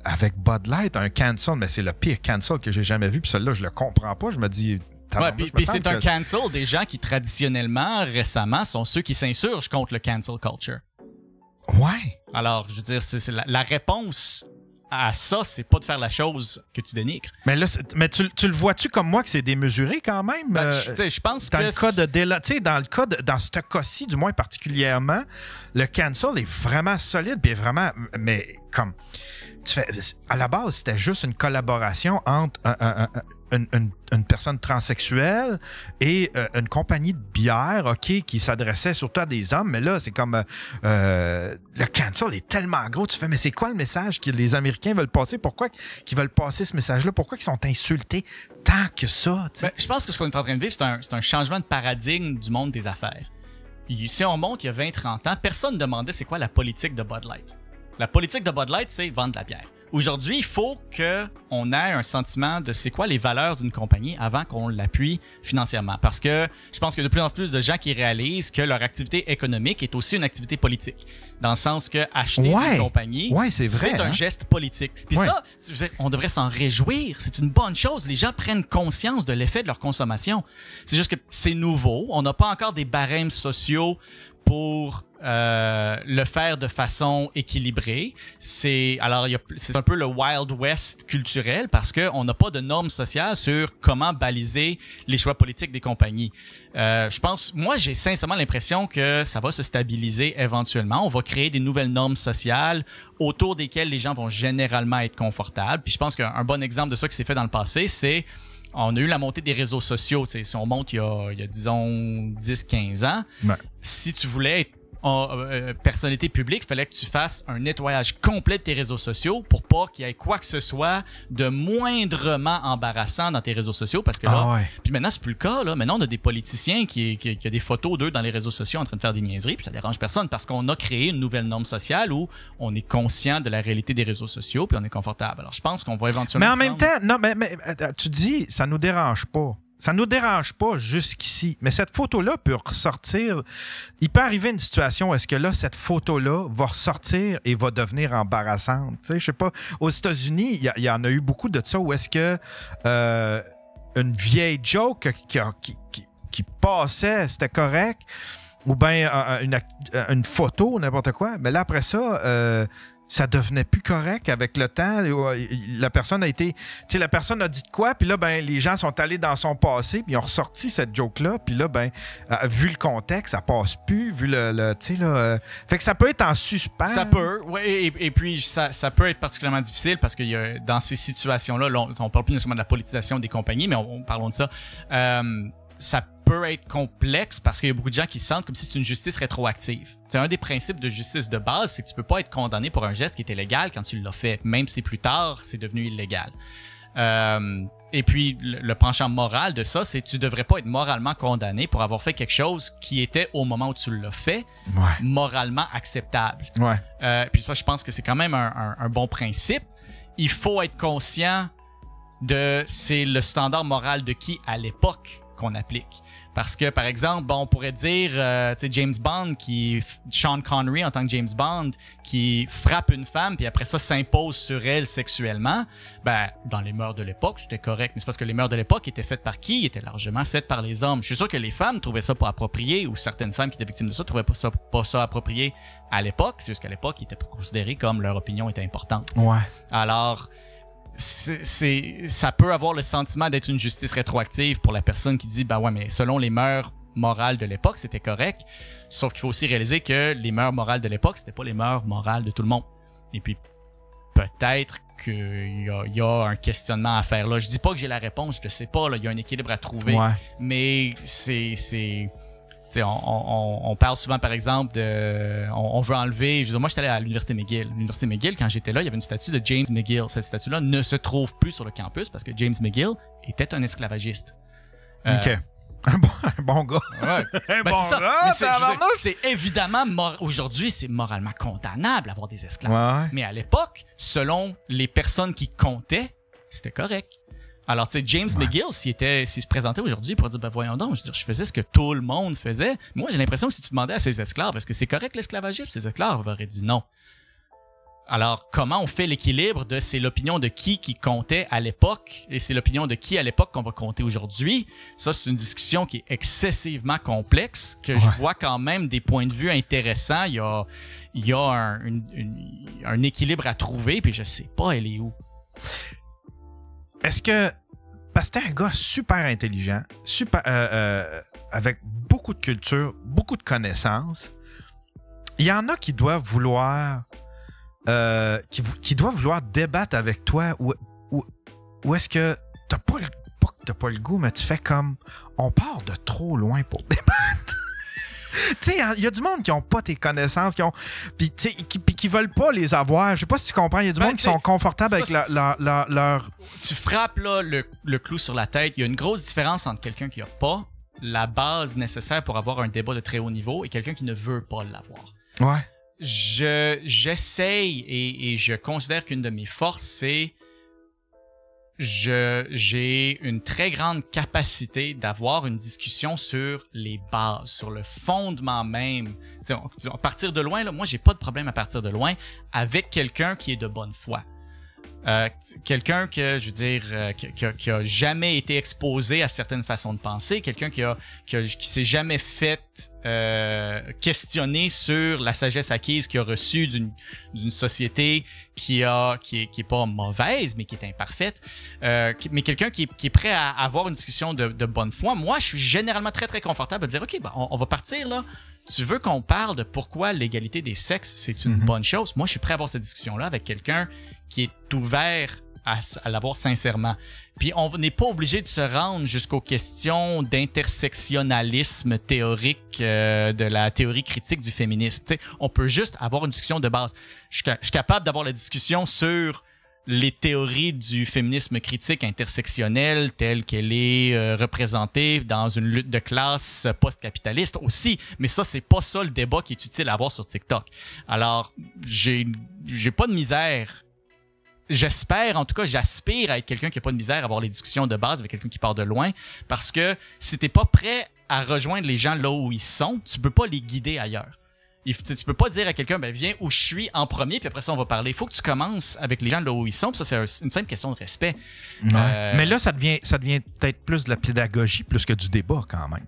avec Bud Light, un cancel, mais c'est le pire cancel que j'ai jamais vu. Puis celui-là, je le comprends pas. Je me dis... puis c'est un cancel des gens qui, traditionnellement, récemment, sont ceux qui s'insurgent contre le cancel culture. Ouais. Alors, je veux dire, c'est la réponse à ça, c'est pas de faire la chose que tu dénigres. Mais là, tu le vois-tu comme moi que c'est démesuré quand même? Je pense dans que... Dans ce cas-ci, du moins particulièrement, le cancel est vraiment solide, puis vraiment... Mais comme... à la base, c'était juste une collaboration entre une personne transsexuelle et une compagnie de bière, OK, qui s'adressait surtout à des hommes. Mais là, c'est comme... le cancel est tellement gros. Tu fais, mais c'est quoi le message que les Américains veulent passer? Pourquoi ils veulent passer ce message-là? Pourquoi ils sont insultés tant que ça? Ben, je pense que ce qu'on est en train de vivre, c'est un changement de paradigme du monde des affaires. Si on monte il y a 20-30 ans, personne ne demandait c'est quoi la politique de Bud Light. La politique de Bud Light, c'est vendre de la bière. Aujourd'hui, il faut qu'on ait un sentiment de c'est quoi les valeurs d'une compagnie avant qu'on l'appuie financièrement. Parce que je pense qu'il y a de plus en plus de gens qui réalisent que leur activité économique est aussi une activité politique. Dans le sens que acheter une compagnie, c'est un geste politique. Puis ça, on devrait s'en réjouir. C'est une bonne chose. Les gens prennent conscience de l'effet de leur consommation. C'est juste que c'est nouveau. On n'a pas encore des barèmes sociaux pour le faire de façon équilibrée. C'est un peu le Wild West culturel parce qu'on n'a pas de normes sociales sur comment baliser les choix politiques des compagnies. Moi, j'ai sincèrement l'impression que ça va se stabiliser éventuellement. On va créer des nouvelles normes sociales autour desquelles les gens vont généralement être confortables. Puis je pense qu'un bon exemple de ça qui s'est fait dans le passé, c'est on a eu la montée des réseaux sociaux. Si on monte il y a disons 10-15 ans, si tu voulais être personnalité publique, il fallait que tu fasses un nettoyage complet de tes réseaux sociaux pour pas qu'il y ait quoi que ce soit de moindrement embarrassant dans tes réseaux sociaux parce que là, puis maintenant c'est plus le cas là. Maintenant on a des politiciens qui a des photos d'eux dans les réseaux sociaux en train de faire des niaiseries puis ça dérange personne parce qu'on a créé une nouvelle norme sociale où on est conscient de la réalité des réseaux sociaux puis on est confortable. Alors je pense qu'on va éventuellement... Mais en même temps, non mais tu dis ça nous dérange pas. Ça nous dérange pas jusqu'ici, mais cette photo-là peut ressortir. Il peut arriver une situation où est-ce que là, cette photo-là va ressortir et va devenir embarrassante. Tu sais, je sais pas. Aux États-Unis, il y en a eu beaucoup de ça où est-ce que une vieille joke qui passait, c'était correct, ou bien une photo, n'importe quoi. Mais là, après ça... ça devenait plus correct avec le temps. La personne a dit de quoi, puis là, ben, les gens sont allés dans son passé, puis ils ont ressorti cette joke-là, puis là, ben, vu le contexte, ça passe plus, vu fait que ça peut être en suspens. Ça peut, oui, et puis ça peut être particulièrement difficile parce que dans ces situations-là, on parle plus nécessairement de la politisation des compagnies, mais parlons de ça. Ça peut être complexe parce qu'il y a beaucoup de gens qui se sentent comme si c'est une justice rétroactive. C'est un des principes de justice de base, c'est que tu peux pas être condamné pour un geste qui était légal quand tu l'as fait, même si plus tard, c'est devenu illégal. Et puis, le penchant moral de ça, c'est que tu devrais pas être moralement condamné pour avoir fait quelque chose qui était, au moment où tu l'as fait, moralement acceptable. Puis ça, je pense que c'est quand même un bon principe. Il faut être conscient c'est le standard moral de qui, à l'époque, qu'on applique. Parce que, par exemple, on pourrait dire, James Bond, Sean Connery en tant que James Bond, qui frappe une femme, puis après ça s'impose sur elle sexuellement, dans les mœurs de l'époque, c'était correct. Mais c'est parce que les mœurs de l'époque étaient faites par qui? Étaient largement faites par les hommes. Je suis sûr que les femmes trouvaient ça pas approprié, ou certaines femmes qui étaient victimes de ça trouvaient pas ça approprié à l'époque. C'est juste qu'à l'époque, ils étaient considérés comme leur opinion était importante. Alors... ça peut avoir le sentiment d'être une justice rétroactive pour la personne qui dit mais selon les mœurs morales de l'époque c'était correct, sauf qu'il faut aussi réaliser que les mœurs morales de l'époque c'était pas les mœurs morales de tout le monde, et puis peut-être qu'il y a un questionnement à faire là. Je dis pas que j'ai la réponse, je sais pas, il y a un équilibre à trouver, mais T'sais, on parle souvent, par exemple, on veut enlever... Je veux dire, moi, j'étais allé à l'Université McGill. L'Université McGill, quand j'étais là, il y avait une statue de James McGill. Cette statue-là ne se trouve plus sur le campus parce que James McGill était un esclavagiste. OK. Un bon gars. Ouais. Un Ben, bon c'est ça. gars, Mais tabarnouche! c'est évidemment... Aujourd'hui, c'est moralement condamnable d'avoir des esclaves. Ouais. Mais à l'époque, selon les personnes qui comptaient, c'était correct. Alors, tu sais, James McGill, s'il se présentait aujourd'hui, il pourrait dire, ben voyons donc, je veux dire, je faisais ce que tout le monde faisait. Moi, j'ai l'impression que si tu demandais à ses esclaves, est-ce que c'est correct l'esclavagisme? Ses esclaves auraient dit non. Alors, comment on fait l'équilibre de c'est l'opinion de qui comptait à l'époque et c'est l'opinion de qui à l'époque qu'on va compter aujourd'hui? Ça, c'est une discussion qui est excessivement complexe, que je vois quand même des points de vue intéressants. Il y a un équilibre à trouver, puis je sais pas, elle est où. Est-ce que... Parce que t'es un gars super intelligent, super avec beaucoup de culture, beaucoup de connaissances. Il y en a qui doivent vouloir... qui doivent vouloir débattre avec toi ou est-ce que t'as pas le goût, mais tu fais comme... On part de trop loin pour débattre. Tu sais, il y a du monde qui ont pas tes connaissances, puis qui veulent pas les avoir. Je sais pas si tu comprends. Il y a du monde qui sont confortables avec leur... Tu frappes là, le clou sur la tête. Il y a une grosse différence entre quelqu'un qui a pas la base nécessaire pour avoir un débat de très haut niveau et quelqu'un qui ne veut pas l'avoir. Ouais. J'essaye et je considère qu'une de mes forces, c'est j'ai une très grande capacité d'avoir une discussion sur les bases, sur le fondement même. À partir de loin, là, moi, j'ai pas de problème à partir de loin avec quelqu'un qui est de bonne foi. Quelqu'un que, je veux dire, qui a jamais été exposé à certaines façons de penser, quelqu'un qui s'est jamais fait questionner sur la sagesse acquise qu'il a reçue d'une société qui est pas mauvaise, mais qui est imparfaite, mais quelqu'un qui est prêt à avoir une discussion de bonne foi. Moi, je suis généralement très, très confortable de dire, OK, ben, on va partir là. Tu veux qu'on parle de pourquoi l'égalité des sexes, c'est une bonne chose? Moi, je suis prêt à avoir cette discussion-là avec quelqu'un qui est ouvert à l'avoir sincèrement. Puis on n'est pas obligé de se rendre jusqu'aux questions d'intersectionnalisme théorique de la théorie critique du féminisme. T'sais, on peut juste avoir une discussion de base. Je suis capable d'avoir la discussion sur les théories du féminisme critique intersectionnel telle qu'elle est représentée dans une lutte de classe post-capitaliste aussi. Mais ça, c'est pas ça le débat qui est utile à avoir sur TikTok. Alors, j'ai pas de misère. J'espère, en tout cas, j'aspire à être quelqu'un qui n'a pas de misère à avoir les discussions de base avec quelqu'un qui part de loin. Parce que si t'es pas prêt à rejoindre les gens là où ils sont, tu peux pas les guider ailleurs. Tu peux pas dire à quelqu'un, ben viens où je suis en premier, puis après ça, on va parler. Il faut que tu commences avec les gens là où ils sont, puis ça, c'est une simple question de respect. Ouais. Mais là, ça devient peut-être plus de la pédagogie plus que du débat, quand même.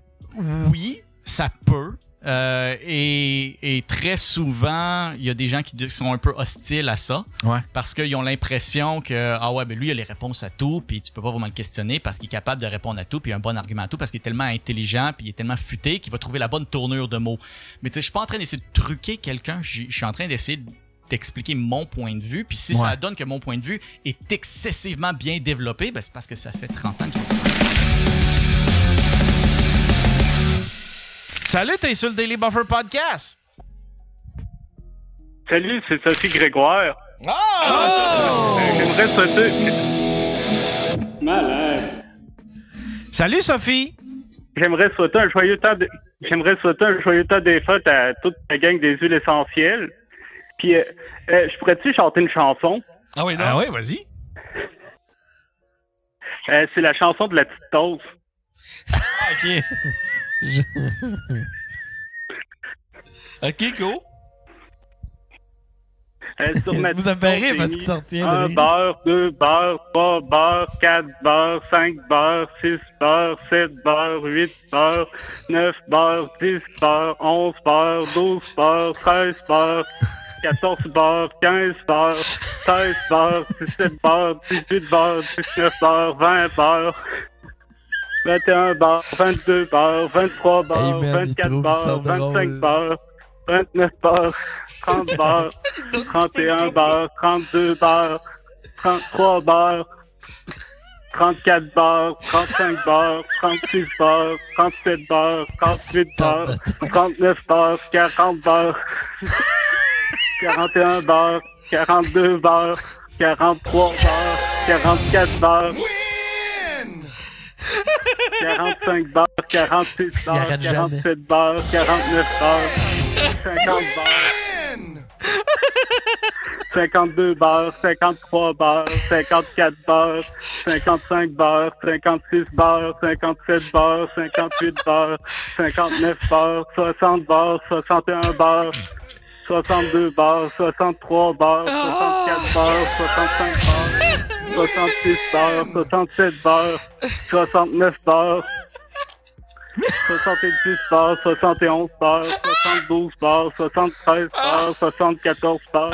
Oui, ça peut. Et très souvent, il y a des gens qui sont un peu hostiles à ça. Ouais. Parce qu'ils ont l'impression que, ah ouais, ben lui, il a les réponses à tout, puis tu peux pas vraiment le questionner parce qu'il est capable de répondre à tout, puis il a un bon argument à tout, parce qu'il est tellement intelligent, puis il est tellement futé qu'il va trouver la bonne tournure de mots. Mais tu sais, je suis pas en train d'essayer de truquer quelqu'un, je suis en train d'essayer d'expliquer mon point de vue, puis si ça donne que mon point de vue est excessivement bien développé, ben c'est parce que ça fait 30 ans que j'ai... Salut, t'es sur le Daily Buffer Podcast. Salut, c'est Sophie Grégoire. Oh! J'aimerais souhaiter... Malade. Salut, Sophie. J'aimerais souhaiter un joyeux temps des fêtes à toute la gang des huiles essentielles. Puis, je pourrais-tu chanter une chanson? Ah oui, non? Ah oui, vas-y. C'est la chanson de la petite Toast. OK. OK, go. Vous avez rire parce qu'il sortit 1 beurre, 2 beurres, 3 beurres, 4 beurres, 5 beurres, 6 beurres, 7 beurres, 8 beurres, 9 beurres, 10 beurres, 11 beurres, 12 beurres, 13 beurres, 14 beurres, 15 beurres, 16 beurres, 17 beurres, 18 beurres, 19 beurres, 20 beurres, 21 beurres, 22 beurres, 23 beurres, 24 beurres, 25 beurres, 29 beurres, 30 beurres, 31 beurres, 32 beurres, 33 beurres, 34 bars, 35 bars, 36 bars, 37 bars, 38 bars, 39 bars, 40 bars, 41 bars, 42 bars, 43 bars, 44 bars, 45 bars, 46 bars, 47 bars, 49 bars, 50 bars, 52 bars, 53 bars, 54 bars, 55 bars, 56 bars, 57 bars, 58 bars, 59 bars, 60 bars, 61 bars, 62 bars, 63 bars, 64 bars, 65 bars, 66 bars, 67 bars, 69 bars, 70 bars, 71 bars, 72 bars, 73 bars, 74 bars,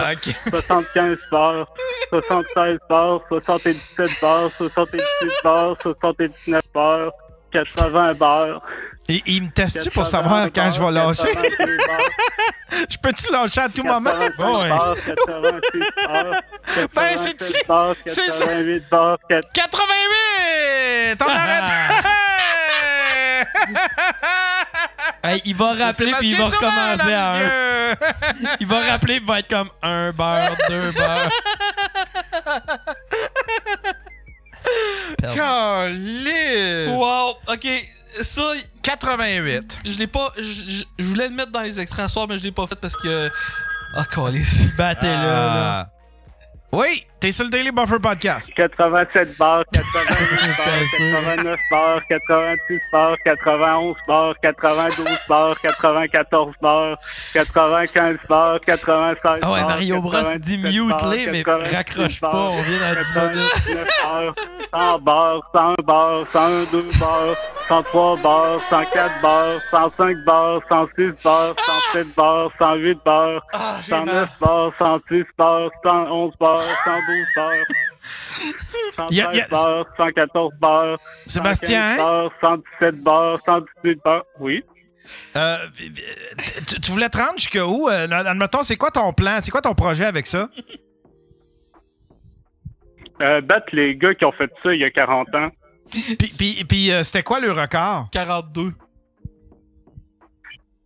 75 bars, 76 bars, 77 bars, 78 bars, 79 bars, 80 bars. Et il me teste-tu pour savoir quand je vais lâcher? Je peux-tu lâcher à tout moment? Ouais. Bars, 86 bars, ben, c'est ici! C'est ça! 88 bars, 88! On arrête! Hey, il va rappeler puis il va recommencer à 1. Il va rappeler et il va être comme 1 beurre, 2 beurres. Calice! Wow, ok. Ça, 88. Je l'ai pas. Je voulais le mettre dans les extraits à soir, mais je l'ai pas fait parce que. Ah, calice. Battez-le. Oui, t'es sur le Daily Buffer Podcast. 87 bars, 88 bars, 89 bars, 86 bars, 91 bars, 92 bars, 94 bars, 95 bars, 96 bars. Ah ouais, Mario Bros dit mute-les, mais raccroche pas, on vient dans 10 minutes. 100 bars, 100 bars, 102 bars, 103 bars, 104 bars, 105 bars, 106 bars, 107 bars, 108 bars, 109 bars, 106 bars, 111 bars, 112 bars, 113 bars, 114 bars, Sébastien? 115 bars, 117 bars, 118 bars. Oui. Tu voulais te rendre jusqu'à où? Admettons, c'est quoi ton plan? C'est quoi ton projet avec ça? Battre les gars qui ont fait ça il y a 40 ans. Puis c'était quoi le record? 42.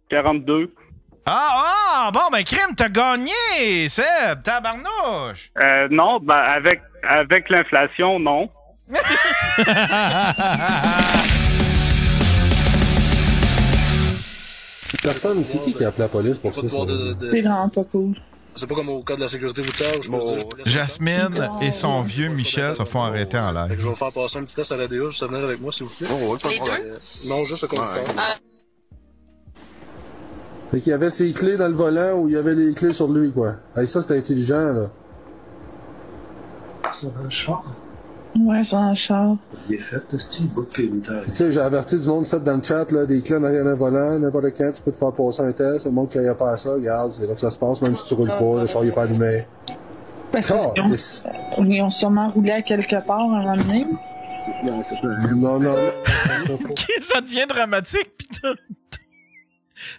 42. Ah, bon, ben, crime, t'as gagné, Seb, tabarnouche! Non, ben, avec l'inflation, non. Personne, c'est qui a appelé la police pour ça? C'est vraiment pas cool. C'est pas comme au cas de la sécurité routière. Jasmine et son vieux Michel se font arrêter en live. Je vais faire passer un petit test à la DA, juste à venir avec moi, s'il vous plaît. Les deux? Non, juste le conducteur. Fait qu'il y avait ses clés dans le volant ou il y avait les clés sur lui, quoi. Hey, ça, c'était intelligent, là. C'est dans le char. Ouais, c'est dans le char. Il est fait, c'est une bout de tu sais, j'ai averti du monde, ça, dans le chat, là, des clés en arrière d'un volant, n'importe quand, tu peux te faire passer un test. Le monde qui n'a pas à ça, regarde, c'est là que ça se passe, même si tu roules pas, le char, il est pas allumé. Ils ont sûrement roulé à quelque part à un moment donné. Non. Ok, ça devient dramatique, pis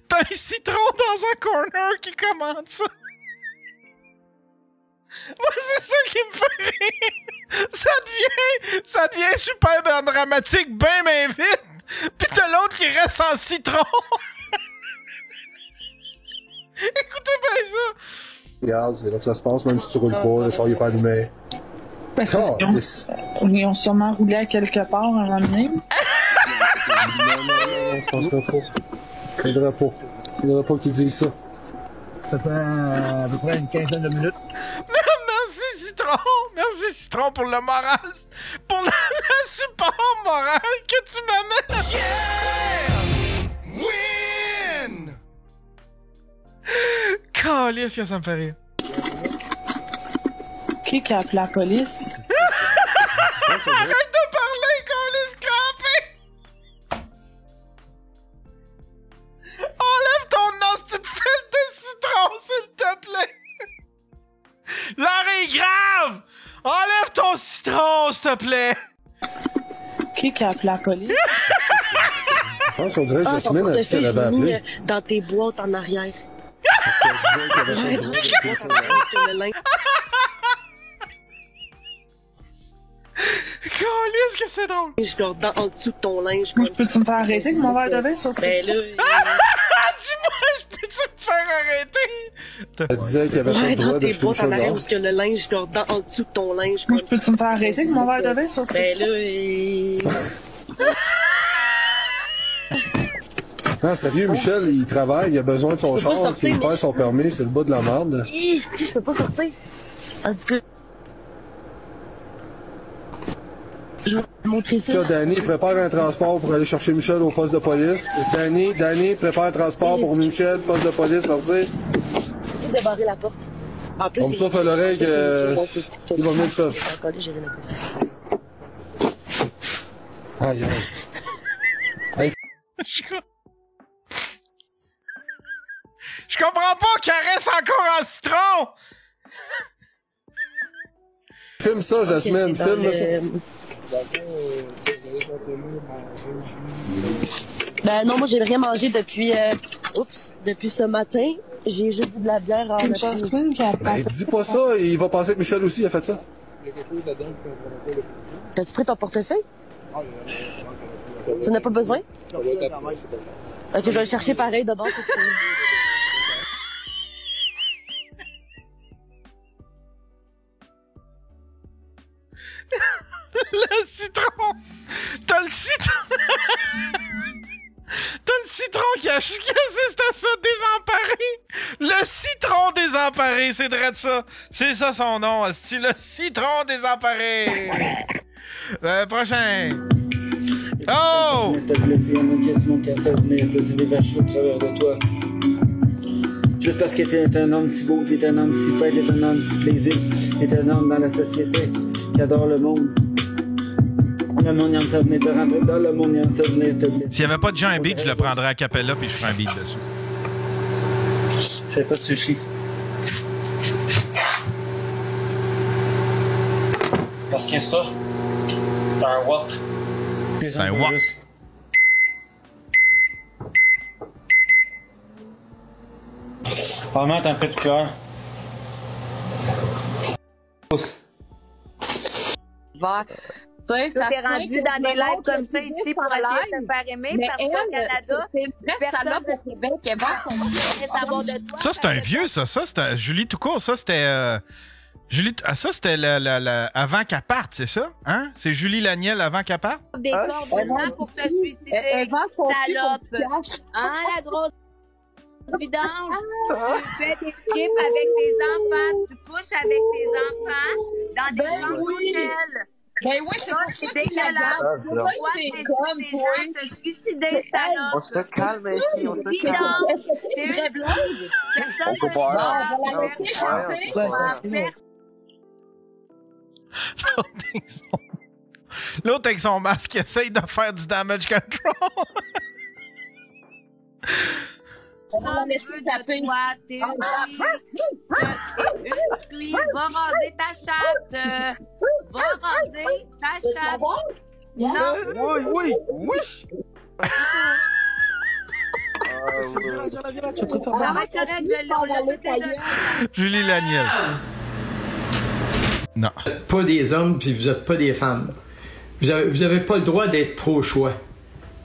t'as un citron dans un corner qui commande ça. Moi, c'est ça qui me fait rire. Ça devient super dramatique, ben vite. Pis t'as l'autre qui reste en citron. Écoutez bien ça. Regarde, c'est là que ça se passe, même si tu roules pas, le char, il est pas allumé. Ils ont sûrement roulé à quelque part à un moment donné. Non, je penserais pas. Il faudrait pas qu'ils disent ça. Ça fait à peu près une quinzaine de minutes. Merci Citron pour le moral, pour le support moral que tu m'amènes. Yeah! Win! Calisse que ça me fait rire. Qui a appelé la police? Arrête de parler, Calisse crampé! Enlève ton hostie de fil de citron, s'il te plaît! L'heure est grave! Enlève ton citron, s'il te plaît! Qui a appelé la police? Je pense qu'on dirait que Jasmine a dit qu'elle avait appelé. Dans tes boîtes en arrière. Calisse que c'est drôle! Je dors en dessous de ton linge. Moi, je peux-tu me faire arrêter avec mon verre de vin, ça? Ben là... Dis-moi, je peux-tu me faire arrêter? Elle disait qu'il y avait pas Ouais, le droit dans tes d'acheter boîtes Michel en arrière dehors. où que le linge, je dors en dessous de ton linge. Moi, je peux-tu me faire arrêter avec mon verre de vin, ça? Ben là... Ah, sérieux, Michel, il travaille, il a besoin de son Je peux pas char, sortir, s'il mais- perd son permis, c'est le bas de la merde. Je peux pas sortir. En tout cas... Je vais te montrer ça. Là, Danny, prépare un transport pour aller chercher Michel au poste de police. Danny, prépare un transport pour Michel, poste de police, merci. Je vais débarrer la porte. En plus, On me souffle à l'oreille qu'il va venir tout seul. Encore là, j'ai rien à dire. Aïe, aïe. Hey, Je comprends pas qu'elle reste encore en citron! filme ça, Jasmine, C'est filme dans ça. Ben non, moi j'ai rien mangé depuis depuis ce matin. J'ai juste bu de la bière en Jasmine qui a Ben, dis pas ça, il va penser que Michel aussi a fait ça. T'as-tu pris ton portefeuille? Tu n'as pas besoin? Ok, je vais le chercher pareil de bord. Le citron! T'as le citron! T'as le citron qui assiste à ça, désemparé! Le citron désemparé, c'est vrai de ça! C'est ça son nom, c'est le citron désemparé! Prochain! Oh! T'as blessé, un homme qui a du monde qui a ça venir poser des vaches au travers de toi. Juste parce que t'es un homme si beau, t'es un homme si fait, t'es un homme si plaisir, t'es un homme dans la société qui adore le monde. Le monde aime ça venir te rentrer dans le monde aime ça venir te blesser. S'il n'y avait pas de Jean Beat, je le prendrais à Capella puis je ferais un beat dessus. C'est pas de sushi. Parce que ça, c'est un wok. C'est un wok. Vraiment, t'en fais de cœur. Va. T'es rendu dans des lives comme ça ici pour essayer de te faire aimer parce qu'au Canada, personne de Québec est bon savoir de toi. Ça, c'est un vieux, ça. Ça, c'était Julie Toucourt. Ça, c'était... Julie... Ah, ça, c'était avant qu'elle parte, c'est ça? Hein? C'est Julie Laniel avant qu'elle parte? Des coordonnements pour se suicider. Salope. Hein, la grosse vidange. Tu fais des trips avec tes enfants. Tu couches avec tes enfants dans des chambres d'hôtel. Ben oui, c'est dégueulasse. Pourquoi ces gens se suicider, salope? On se calme ici, on se calme. T'es une blague. Personne ne se parle. L'autre avec son masque essaye de faire du damage control. On va laisser taper. T'es une fille. Va raser ta chatte. Va raser ta chatte. Non. Oui. Julie Laniel. Non. Vous n'êtes pas des hommes puis vous n'êtes pas des femmes. Vous avez pas le droit d'être pro-choix.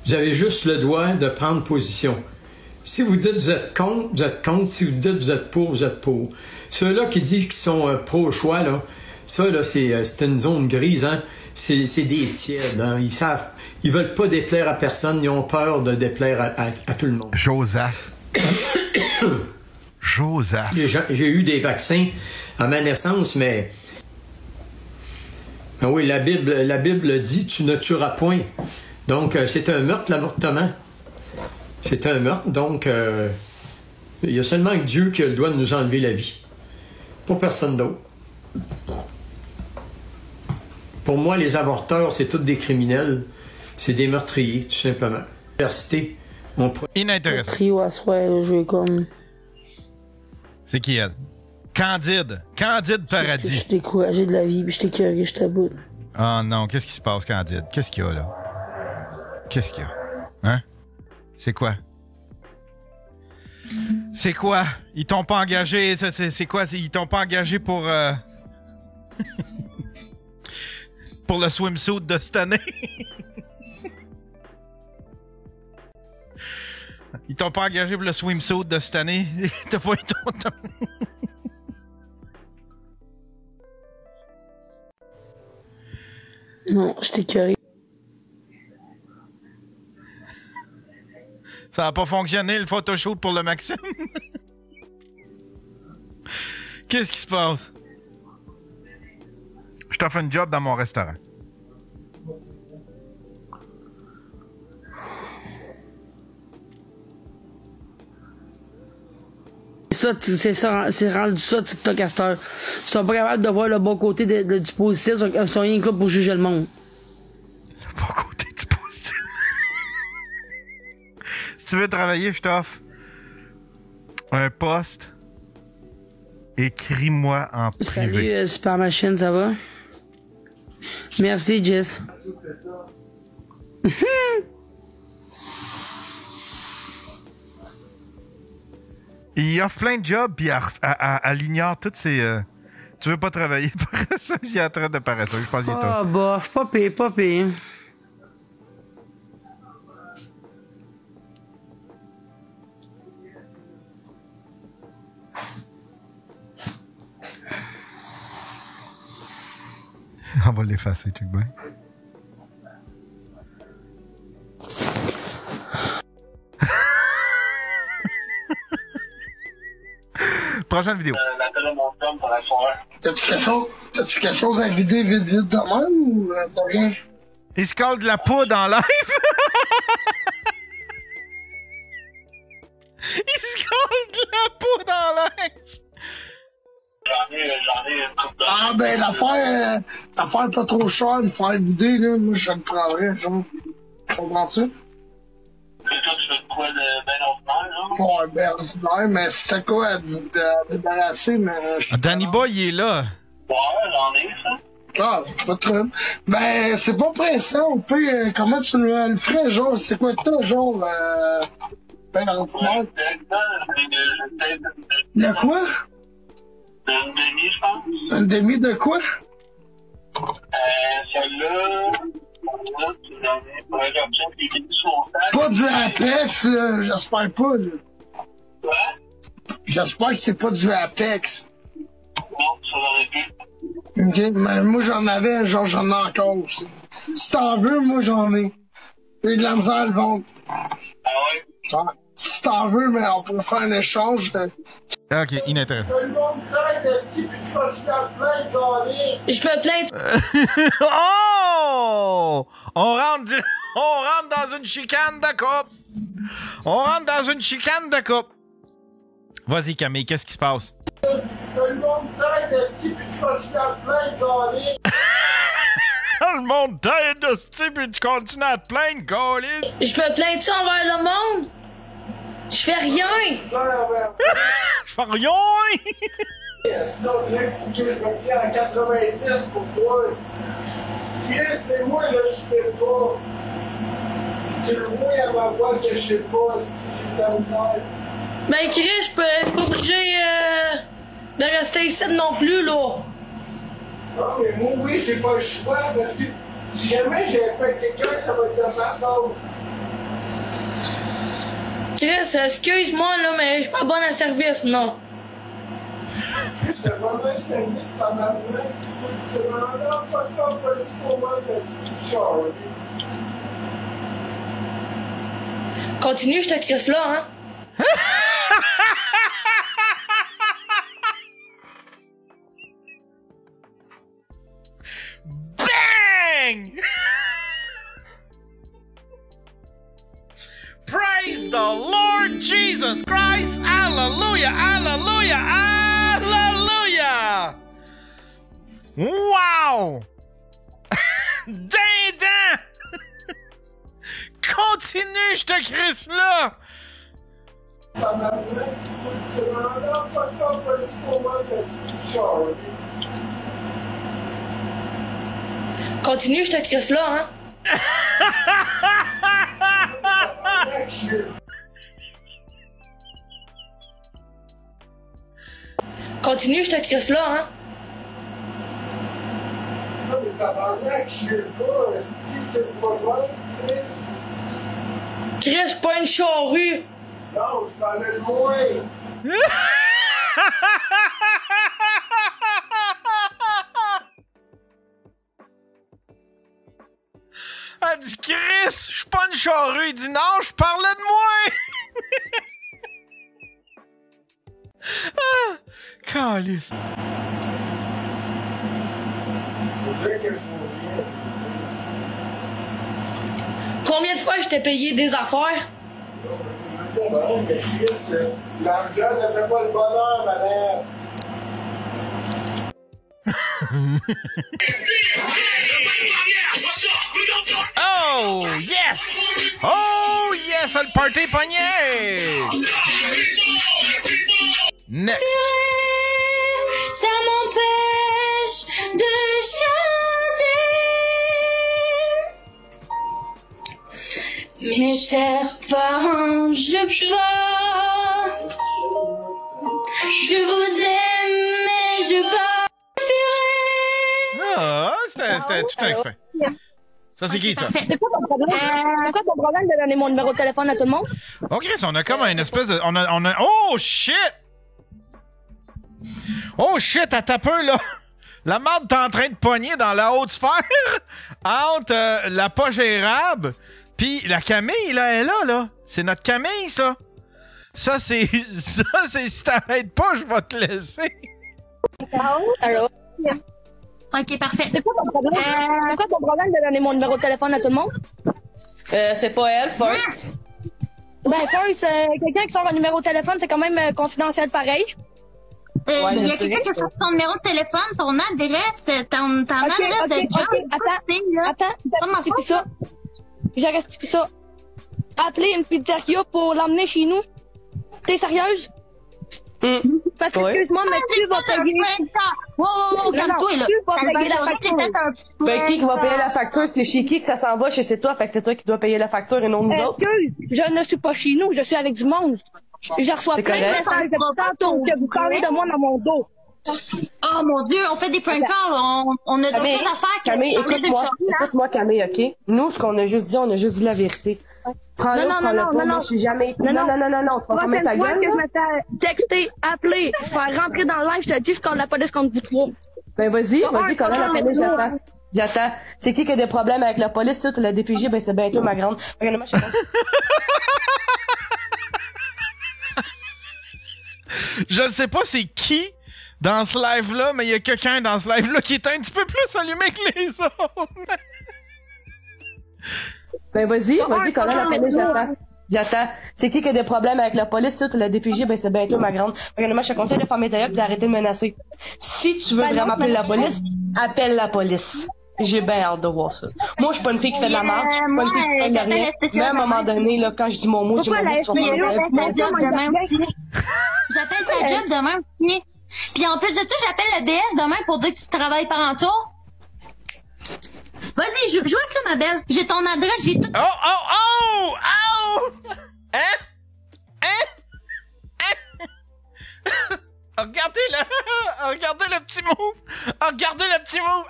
Vous avez juste le droit de prendre position. Si vous dites vous êtes contre, vous êtes contre. Si vous dites vous êtes pour, vous êtes pour. Ceux-là qui disent qu'ils sont pro-choix, là, ça, là, c'est une zone grise, hein. C'est des tièdes, hein. Ils veulent pas déplaire à personne, ils ont peur de déplaire à tout le monde. Joseph. J'ai eu des vaccins à ma naissance, mais... Ben oui, la Bible dit « Tu ne tueras point ». Donc, c'est un meurtre, l'avortement. C'est un meurtre, donc il y a seulement que Dieu qui a le droit de nous enlever la vie. Pour personne d'autre. Pour moi, les avorteurs, c'est tous des criminels. C'est des meurtriers, tout simplement. L'université, inintéressant. Trio à soir, je comme... C'est qui elle? Candide Paradis. Je suis découragé de la vie, puis je t'ai curé, je t'aboute. Oh non, qu'est-ce qui se passe, Candide? Qu'est-ce qu'il y a, là? Qu'est-ce qu'il y a? Hein? C'est quoi? C'est quoi? Ils t'ont pas engagé... C'est quoi? Ils t'ont pas engagé pour... pour le swimsuit de cette année. Ils t'ont pas engagé pour le swimsuit de cette année. T'as pas eu ton temps. Non, je t'ai curé. Ça a pas fonctionné le photoshoot pour le Maxime. Qu'est-ce qui se passe? Je t'offre un job dans mon restaurant. C'est rendu ça, TikTok à cette heure. Ils sont pas capables de voir le bon côté du positif, ils sont rien que là pour juger le monde. Le bon côté du positif. Si tu veux travailler, je t'offre un poste. Écris-moi en privé. Salut, Super Machine, ça va? Merci, Jess. Il offre plein de jobs, puis elle ignore toutes ses... Tu veux pas travailler paresseuse? Il est en train de paresseuse, je pense qu'il est Ah, bof, pas pire, pas pire. On va l'effacer, check bien. Prochaine vidéo. T'as-tu quelque chose à vider vite de même ou t'as rien? Il se colle de la poudre en live. Il se colle de la poudre en live. Ah ben l'affaire pas trop chère, de faire vider, là, moi je le prendrais, genre. Comprends-tu? Et toi, tu fais quoi de ben ordinaire, là? Ouais, ben ordinaire, mais c'était quoi à débarrasser, mais... Danny Boy, il est là. Ouais, j'en ai, ça. Ah, pas trop. Ben, c'est pas pressant, on peut... comment tu le ferais, genre, c'est quoi toi, genre, ben ordinaire? Le quoi? Une demi, je pense. Une demi de quoi? Celle-là... Pas du Apex, là, j'espère pas, là. Ouais? J'espère que c'est pas du Apex. Non, ça aurait pu. Ok, mais moi j'en avais, genre j'en ai encore aussi. Si t'en veux, moi j'en ai. J'ai de la misère à le vendre. Ah ouais? Ouais. Si t'en veux, mais on peut faire un échange. Ok, inintéressant. Tout le monde plaint de ce type, puis tu continues à te plaindre, Je me plains. Oh! On rentre dans une chicane de couple. On rentre dans une chicane de couple. Vas-y, Camille, qu'est-ce qui se passe? Tout le monde plaint de ce type, puis tu continues à te plaindre, Le monde t'aide de ce type et tu continues à te plaindre, Gaulis. Je me plains-tu envers le monde? Je fais rien! Je fais rien! Sinon, tu viens fouiller, je me plais en 90 pour toi. Chris, c'est moi là qui fais pas. Tu le vois à ma voix que je sais pas, si j'ai de la misère. Ben, Chris, je peux pas obligé de rester ici non plus, là. Non, mais moi, oui, j'ai pas le choix, parce que si jamais j'ai fait quelqu'un, ça va être de ma faute. Chris, excuse-moi, là, mais je suis pas bonne à service, non. Je te demandais un service par ma main. Je te demandais un fuck off aussi pour moi, parce que c'est Charlie. Continue, je te crisse là, hein. Bang! Praise the Lord Jesus Christ! Hallelujah! Hallelujah! Hallelujah! Wow! Dindin! Continue, je te crisse là! Par ma main, je te demandais un fuck off aussi pour moi, parce que c'est Charlie. Continue, je te crisse là, hein. Continue, je te crisse là, hein. tabarnak, je file pas. Est-ce que tu le problème, Chris? Chris, je suis pas une charrue. Non, je parlais de moi. Elle dit Chris, je suis pas une charrue. Il dit non, je parlais de moi. Ah, calice. Combien de fois je t'ai payé des affaires? Mais Chris, l'argent ne fait pas le bonheur, madame. Oh, yes! Oh, yes! Le party est pogné! Next! Ça m'empêche de chanter. Mes chers parents, je pars. Je vous aime, mais je pars. Ah, c'était tout un expert. Ça, c'est qui, ça? C'est quoi ton problème? C'est quoi ton problème de donner mon numéro de téléphone à tout le monde? Oh, Chris, on a comme une espèce de... On a... Oh, shit! Oh, shit, à taper un, là! La marde t'es en train de pogner dans la haute sphère entre la poche érable pis la Camille, là, elle est là. C'est notre Camille, ça. Ça, c'est... Ça, c'est... Si t'arrêtes pas, je vais te laisser. Allô? Ok, parfait. C'est quoi ton problème? C'est quoi ton problème de donner mon numéro de téléphone à tout le monde? C'est pas elle, First. Ben, First, quelqu'un qui sort un numéro de téléphone, c'est quand même confidentiel pareil. Il y a quelqu'un qui sort ton numéro de téléphone, ton adresse, ton adresse de job. Attends, j'arrête ça. J'arrête ça. Appeler une pizzeria pour l'emmener chez nous. T'es sérieuse? Parce que, excuse-moi, mais tu vas payer. Wow, calme-toi, là. Tu vas payer la facture. Ben, qui va payer la facture? C'est chez qui que ça s'en va? C'est toi, fait que c'est toi qui dois payer la facture et non nous autres. Excuse, je ne suis pas chez nous, je suis avec du monde. Je reçois plein de messages de tantôt que vous parlez de moi dans mon dos. Oh mon Dieu, on fait des prank calls, on a d'autres choses à faire. Camille, écoute-moi, Camille, OK? Nous, ce qu'on a juste dit, on a juste dit la vérité. Prends-le, prends-le. Moi, je suis jamais... Non, tu vas pas mettre ta gueule, que je m'étais texté, appelé, faire rentrer dans le live, je te dis, je compte la police contre vous trois. Ben, vas-y, quand la police, j'attends. C'est qui a des problèmes avec la police, ça, tu l'as DPJ, ben, c'est bien toi, ma grande. Regarde-moi, je sais pas. Je ne sais pas c'est qui dans ce live-là, mais il y a quelqu'un dans ce live-là qui est un petit peu plus allumé que les autres. Ben vas-y, quand la police, j'attends. C'est qui a des problèmes avec la police, ça, tu l'as DPJ, ben c'est bien toi, ma grande. Regarde-moi, je te conseille de fermer ta gueule et d'arrêter de menacer. Si tu veux vraiment appeler la police, appelle la police. J'ai bien hâte de voir ça. Moi, je suis pas une fille qui fait de la merde, je suis pas une fille qui fait de rien. Mais à un moment donné, là, quand je dis mon mot, je dis mon mot, tu j'appelle ta job demain. Puis en plus de tout, j'appelle le DS demain pour dire que tu travailles par en tour. Vas-y, joue avec ça, ma belle. J'ai ton adresse, j'ai tout. Oh! Hein? Regardez le petit move! Regardez le petit move!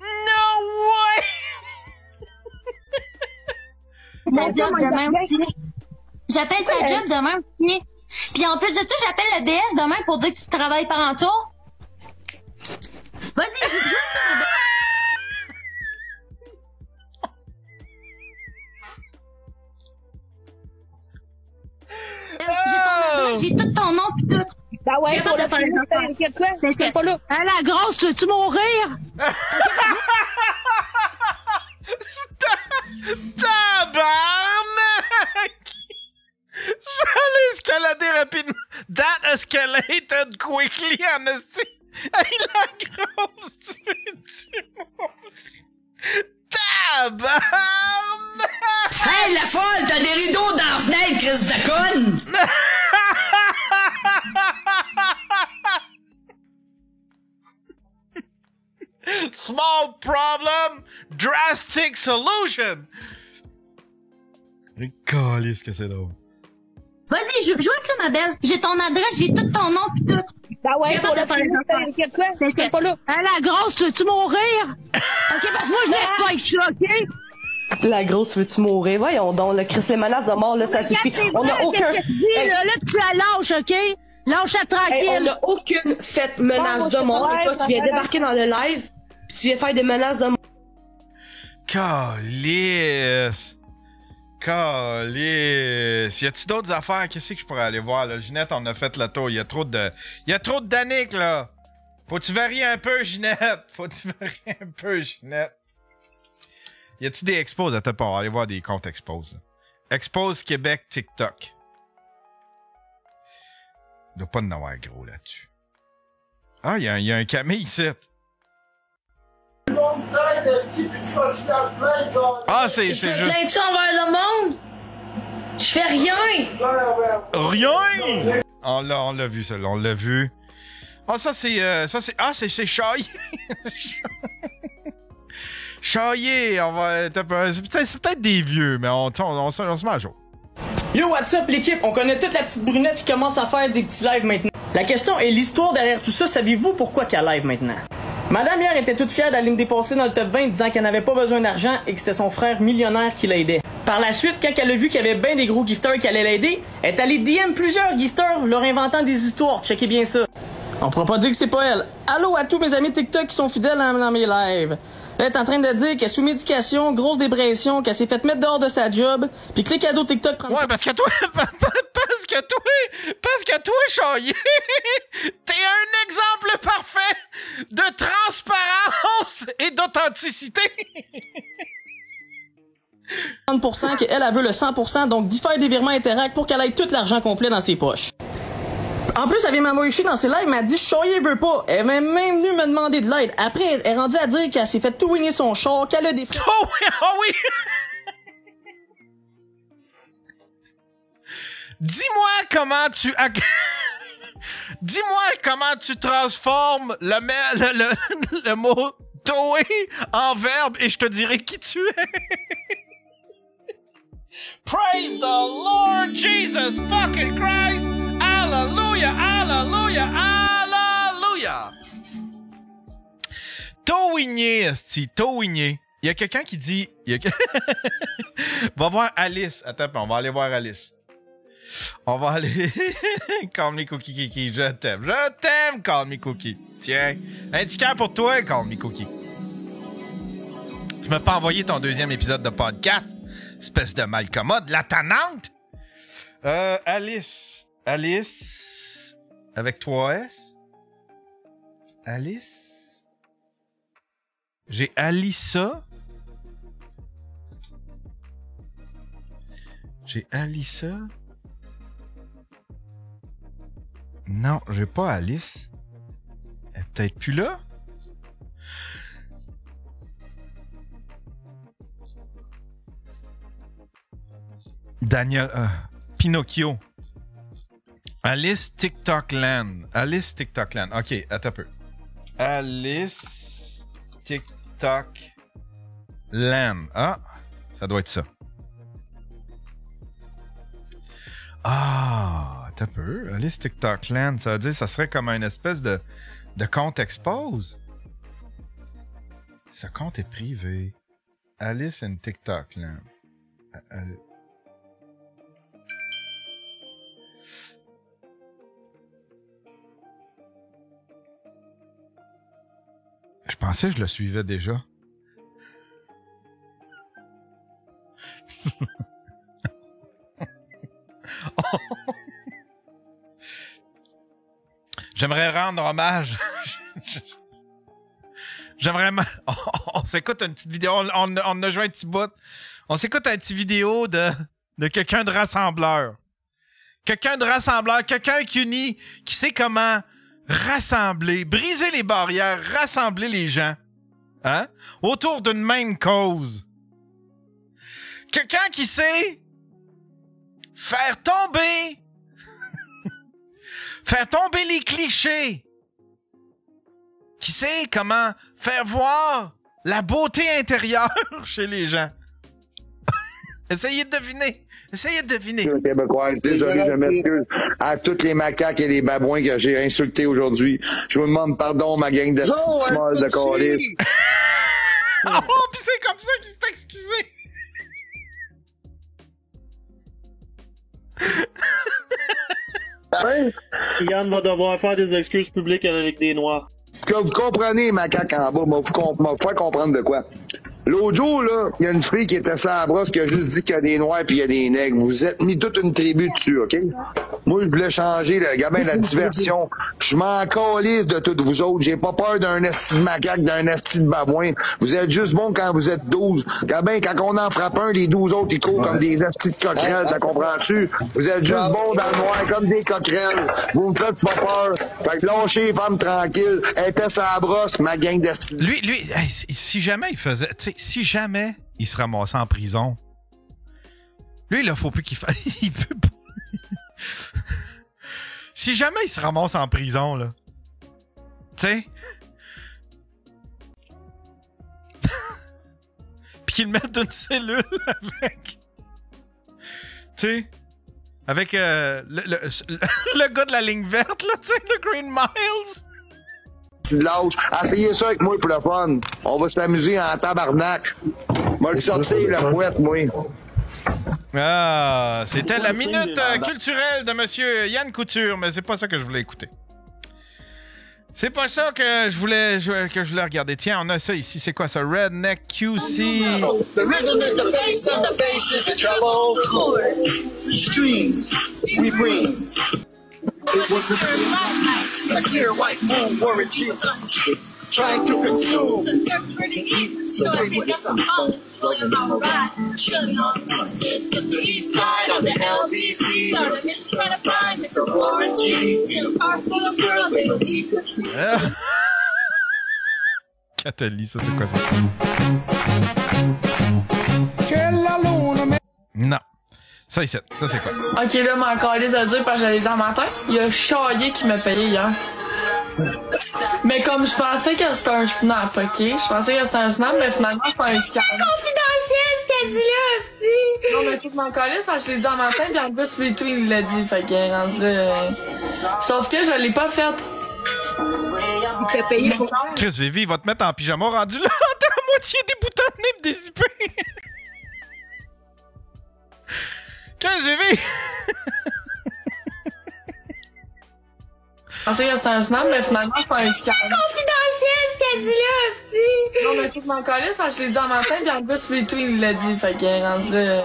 No way! Ta job demain aussi. J'appelle ta job demain aussi. Puis en plus de tout, j'appelle le DS demain pour dire que tu travailles par en tour. Vas-y, joue avec ça, ma belle. J'ai tout ton nom pis tout. Ben ouais, pour le film, t'inquiète-toi, je suis pas là. Hein, la grosse, veux-tu mourir? Tabarnak! J'allais escalader rapidement. That escalated quickly, Anastie. Hey, la grosse, tu veux-tu mourir? Tabarnak! Hey, la folle, t'as des rideaux dans la fenêtre, Chris de conne! Small problem, drastic solution! Calisse que c'est drôle. Vas-y, joue avec ça, ma belle. J'ai ton adresse, j'ai tout ton nom pis tout. Ben ouais, pour le faire, t'inquiète quoi? Je suis pas là. Hein, la grosse, veux-tu mourir? OK, parce que moi, je laisse pas avec ça, OK? La grosse, veux-tu mourir? Voyons donc, le Chris, les menaces de mort, là, ça suffit. On n'a aucun... Là, tu la lâches, OK? Lâche-la tranquille. Hey, on n'a aucune faite menace de mort. Et toi, tu viens débarquer dans le live, puis tu viens faire des menaces de mort. Calice! Calice! Y a-t-il d'autres affaires? Qu'est-ce que je pourrais aller voir, là? Ginette, on a fait le tour. Y a trop de Danick, là! Faut-tu varier un peu, Ginette? Faut-tu varier un peu, Ginette? Y a-t-il des expos? Attends pas, on va aller voir des comptes expos, là. Expose Québec TikTok. Il doit pas en avoir gros là-dessus. Ah, y a un Camille ici. Ah, c'est juste... Plains-tu envers le monde? Je fais rien! Rien! On l'a vu, celle-là, on l'a vu. Ah, ça, c'est... c'est Chaillé! Chaillé, on va... C'est peut-être des vieux, mais on se met à jour. Yo, what's up l'équipe? On connaît toute la petite brunette qui commence à faire des petits lives maintenant. La question est l'histoire derrière tout ça. Savez-vous pourquoi qu'elle live maintenant? Madame hier était toute fière d'aller me dépasser dans le top 20 disant qu'elle n'avait pas besoin d'argent et que c'était son frère millionnaire qui l'aidait. Par la suite, quand elle a vu qu'il y avait bien des gros gifters qui allaient l'aider, elle est allée DM plusieurs gifters leur inventant des histoires. Checkez bien ça. On pourra pas dire que c'est pas elle. Allô à tous mes amis TikTok qui sont fidèles dans mes lives. Là, elle est en train de dire qu'elle est sous médication, grosse dépression, qu'elle s'est fait mettre dehors de sa job, puis que les cadeaux TikTok prennent... Ouais, parce que toi, Chaillé, t'es un exemple parfait de transparence et d'authenticité. 30% qu'elle veut le 100%, donc d'y faire des virements Interact pour qu'elle ait tout l'argent complet dans ses poches. En plus, elle vient m'envoyer dans ses lives, elle m'a dit Chaillé veut pas. Elle m'a même venu me demander de l'aide. Après, elle est rendue à dire qu'elle s'est fait tout winner son char, qu'elle a des frais. Oh oui! Dis-moi comment tu transformes le mot toé en verbe et je te dirai qui tu es. Praise the Lord Jesus fucking Christ! Hallelujah! Hallelujah! Hallelujah! Towigné, esti, Towigné. Il y a quelqu'un qui dit... Va voir Alice. Attends, on va aller voir Alice. On va aller... Call me Cookie Kiki, je t'aime. Je t'aime, Call me Cookie. Tiens, un ticket pour toi, Call me Cookie. Tu m'as pas envoyé ton deuxième épisode de podcast? Espèce de malcommode, la tannante! Alice, avec 3S. Alice. J'ai Alissa. J'ai Alissa. Non, j'ai pas Alice. Elle est peut-être plus là. Daniel, Pinocchio. Alice TikTokland. Alice TikTokland. OK, attends un peu. Alice TikTokland. Ah, ça doit être ça. Ah, attends un peu. Alice TikTokland, ça veut dire que ça serait comme une espèce de compte expose. Ce compte est privé. Alice and TikTokland. Je pensais que je le suivais déjà. J'aimerais rendre hommage. On s'écoute une petite vidéo. On a joué un petit bout. On s'écoute une petite vidéo de quelqu'un de rassembleur. Quelqu'un de rassembleur. Quelqu'un qui unit, qui sait comment rassembler, briser les barrières, rassembler les gens. Hein? Autour d'une même cause. Quelqu'un qui sait faire tomber les clichés. Qui sait comment faire voir la beauté intérieure chez les gens. Essayez de deviner. Essayez de deviner. Québécois, désolé, je m'excuse à tous les macaques et les babouins que j'ai insultés aujourd'hui. Je vous demande pardon, ma gang de molles de calice. Oh, pis c'est comme ça qu'il s'est excusé. Yann va devoir faire des excuses publiques avec des Noirs. Que vous comprenez, macaque en bas, vous faire comprendre de quoi. L'autre jour, là, il y a une fille qui était sur la brosse qui a juste dit qu'il y a des noirs puis il y a des nègres. Vous êtes mis toute une tribu dessus, OK? Moi, je voulais changer le gamin de la diversion. Je m'en calisse de toutes vous autres. J'ai pas peur d'un esti de macaque, d'un esti de babouin. Vous êtes juste bons quand vous êtes 12. Gamin, quand on en frappe un, les 12 autres, ils courent comme des estis de coquerelles, t'as comprends-tu? Vous êtes juste bons dans le noir comme des coquerelles. Vous me faites pas peur. Fait que lâchez les femmes tranquilles. Elle était sur la brosse, ma gang d'esti. Lui, hey, si jamais il faisait... Si jamais il se ramassait en prison, lui, là, faut plus qu'il fasse... Il peut pas... Si jamais il se ramasse en prison, là, tu sais... Puis qu'il le mette dans une cellule avec... Tu sais... Avec le gars de la ligne verte, là, tu sais, le Green Miles... de l'âge. Essayez ça avec moi pour le fun. On va s'amuser en tabarnak. Moi, le sortir la boîte, moi. Ah, c'était la minute culturelle de monsieur Yann Couture, mais c'est pas ça que je voulais écouter. C'est pas ça que je voulais regarder. Tiens, on a ça ici. C'est quoi ça? Redneck QC. The rhythm is the bass and the bass is the treble. Streams we bring. It was a clear white moon wore its shoes, trying to consume. So I picked up some fun, floating on a ride, chilling on it's the east side of the LBC. On a mission trying to find Mr. Warren G. In a car full of girls, they don't need to sleep. Cathalie, ça c'est quoi ça? Non. Ça ici, ça c'est quoi? Ok, là, mon calice à dire parce que j'allais dire matin. Il y a Chaillé qui m'a payé hier. Mais comme je pensais que c'était un snap, ok? Je pensais que c'était un snap, mais finalement c'est un scam. C'est confidentiel ce qu'elle dit là, c'ti! Non, mais c'est que mon calice parce que je l'ai dit en matin, puis en plus, lui tout, il l'a dit. Fait que rendu là. Sauf que je l'ai pas fait. Il t'a payé pour ça. Chris Vivi, il va te mettre en pyjama rendu là. T'as la moitié déboutonné pis dézippé. Chris Vivi! Je pensais que c'était un snap, mais finalement, c'est un scam. C'est confidentiel ce qu'elle dit là, c'ti! Non, mais c'est que mon calice parce que je l'ai dit en matin, puis en plus, lui tout, il l'a dit. Fait que rendu là.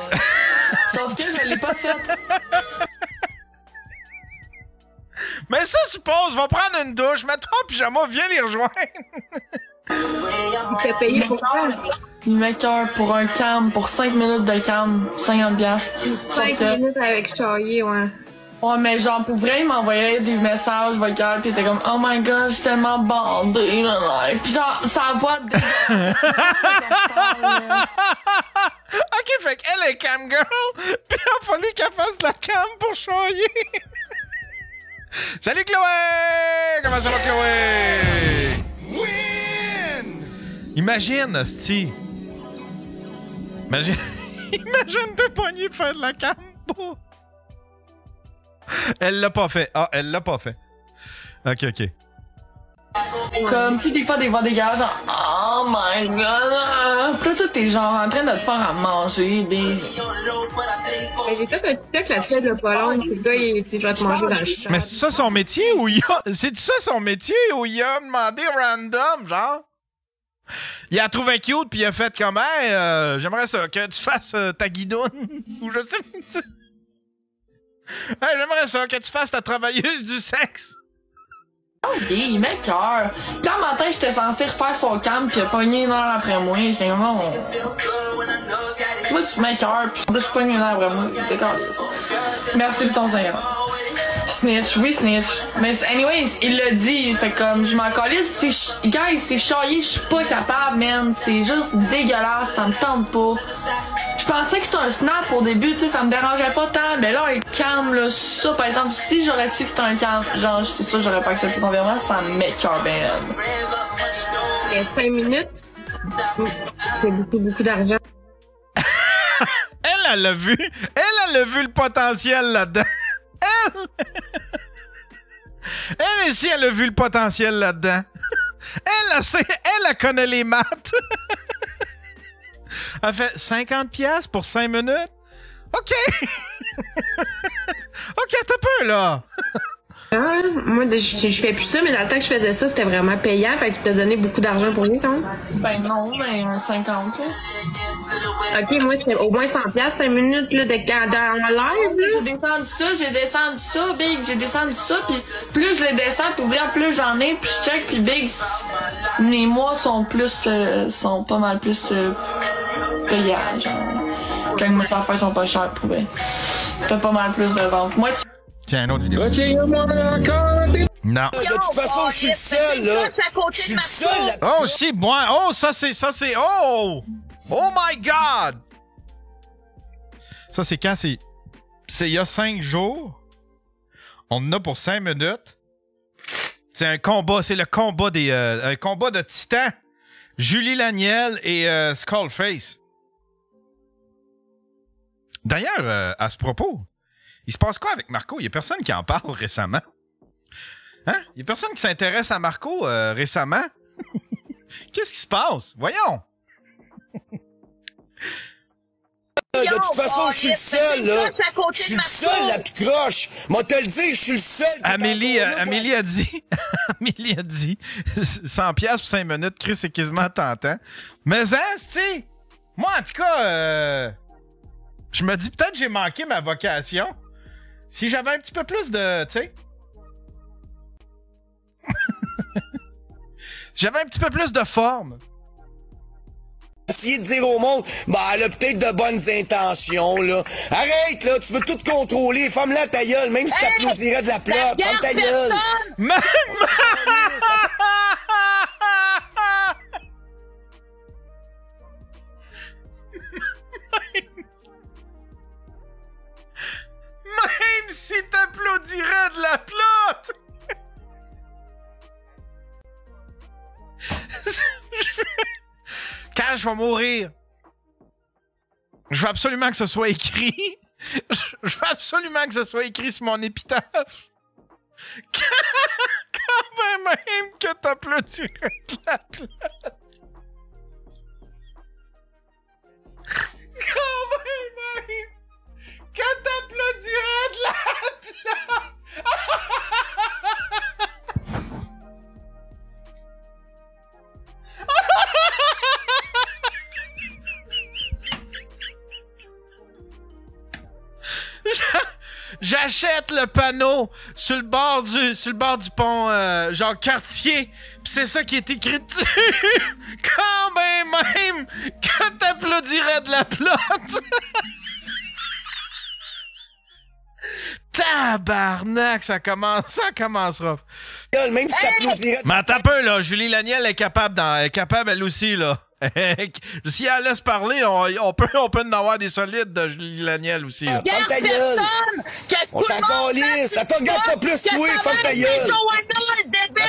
Sauf que je l'ai pas fait. Mais ça suppose, va prendre une douche, mets-toi en pyjama, viens les rejoindre. Il t'a payé pour ça? Il m'écoeure pour un cam, pour 5 minutes de cam, 50$. 5 minutes avec Chaillé, ouais. Ouais, mais genre, pour vrai, il m'envoyait des messages vocaux, pis il était comme, oh my god, je suis tellement bandé, là. Pis genre, sa voix de. Ok, fait qu'elle est cam girl, pis il a fallu qu'elle fasse de la cam pour Chaillé. Salut Chloé! Comment ça va, Chloé? Win! Imagine, asti. Imagine te pogner faire de la cam pour... Elle l'a pas fait. Ah, elle l'a pas fait. Ok. Comme, tu sais, des fois, des voix dégages, genre, oh my god! Puis là, toi, t'es genre en train de te faire à manger, baby. J'ai fait un TikTok là-dessus, le pas long, puis le gars, il dit, je vais te manger dans le chat. Mais c'est ça son métier ou il a... C'est ça son métier ou il a demandé random, genre? Il a trouvé cute puis il a fait comme hey, j'aimerais ça que tu fasses ta guidoune ou je sais hey, j'aimerais ça que tu fasses ta travailleuse du sexe. Ok, il m'écoeure. Puis là, matin, j'étais censé refaire son cam puis il a pogné une heure après moi. J'étais comme non. Moi, tu m'écoeures puis je suis pogné une heure après moi. T'es calisse. Merci pour ton Seigneur. Snitch, oui, snitch. Mais anyways, il l'a dit. Fait comme, je m'en calisse. Guys, c'est Chaillé, je suis pas capable, man. C'est juste dégueulasse, ça me tente pas. Je pensais que c'était un snap au début, tu sais, ça me dérangeait pas tant. Mais là, un cam, là, ça, par exemple, si j'aurais su que c'était un cam, genre, c'est ça, j'aurais pas accepté ton virement, ça m'écoeure bien. Et 5 minutes, c'est beaucoup d'argent. Elle l'a vu. Elle elle a vu le potentiel là-dedans. Elle ici, elle a vu le potentiel là-dedans. Elle connaît les maths. Elle fait 50$ pour 5 minutes. OK. OK, t'as peu, là. Moi, je fais plus ça, mais dans le temps que je faisais ça, c'était vraiment payant. Fait que tu t'as donné beaucoup d'argent pour lui, quand même. Ben non, ben 50. OK, moi, c'était au moins 100$, 5 minutes là, en live. J'ai descendu ça, Big. J'ai descendu ça, puis plus je les descends, puis plus j'en ai, puis je check, puis Big, mes mois sont pas mal plus payants. Genre, quand mes affaires sont pas chères, pour vrai. T'as pas mal plus de ventes. Moi, Tiens, une autre vidéo. Non. De toute façon, je suis le seul, là. Je suis le seul. Oh, si, moi. Oh, ça, c'est. Oh! Oh my God! Ça, c'est quand? C'est il y a 5 jours. On en a pour 5 minutes. C'est un combat. C'est le combat des. Un combat de titans. Julie Laniel et Skullface. D'ailleurs, à ce propos, il se passe quoi avec Marco? Il n'y a personne qui en parle récemment. Hein? Il n'y a personne qui s'intéresse à Marco récemment. Qu'est-ce qui se passe? Voyons! De toute façon, je suis le seul, là. Je suis le seul, la petite croche. Moi, te le dire, je suis le seul. Amélie a dit... Amélie a dit 100$ pour 5 minutes. Chris, c'est quasiment tentant. Mais, hein, tu sais... Moi, en tout cas... je me dis, peut-être j'ai manqué ma vocation. Si j'avais un petit peu plus de... Tu sais... J'avais un petit peu plus de forme. Essayer de dire au monde, bah, elle a peut-être de bonnes intentions, là. Arrête, là, tu veux tout contrôler. Ferme-la ta gueule, même si t'applaudirais de la plate. Ferme ta gueule. Même si t'applaudirais de la plate. Quand je vais mourir, je veux absolument que ce soit écrit. Je veux absolument que ce soit écrit sur mon épitaphe. Quand même que t'applaudirais de la plate. Quand même que t'applaudirais de la plate. J'achète le panneau sur le bord du pont genre Cartier, pis c'est ça qui est écrit dessus. Quand même que t'applaudirais de la plate. Tabarnak, ça commence rough. Même si t'applaudirais... Mais attends un peu, là, Julie Laniel est capable elle aussi, là. Si elle laisse parler, on peut en avoir des solides de Julie Laniel aussi. Là. Ferme ta gueule! On s'en calisse! Ça te regarde pas plus, toi! Ferme ta gueule! Ça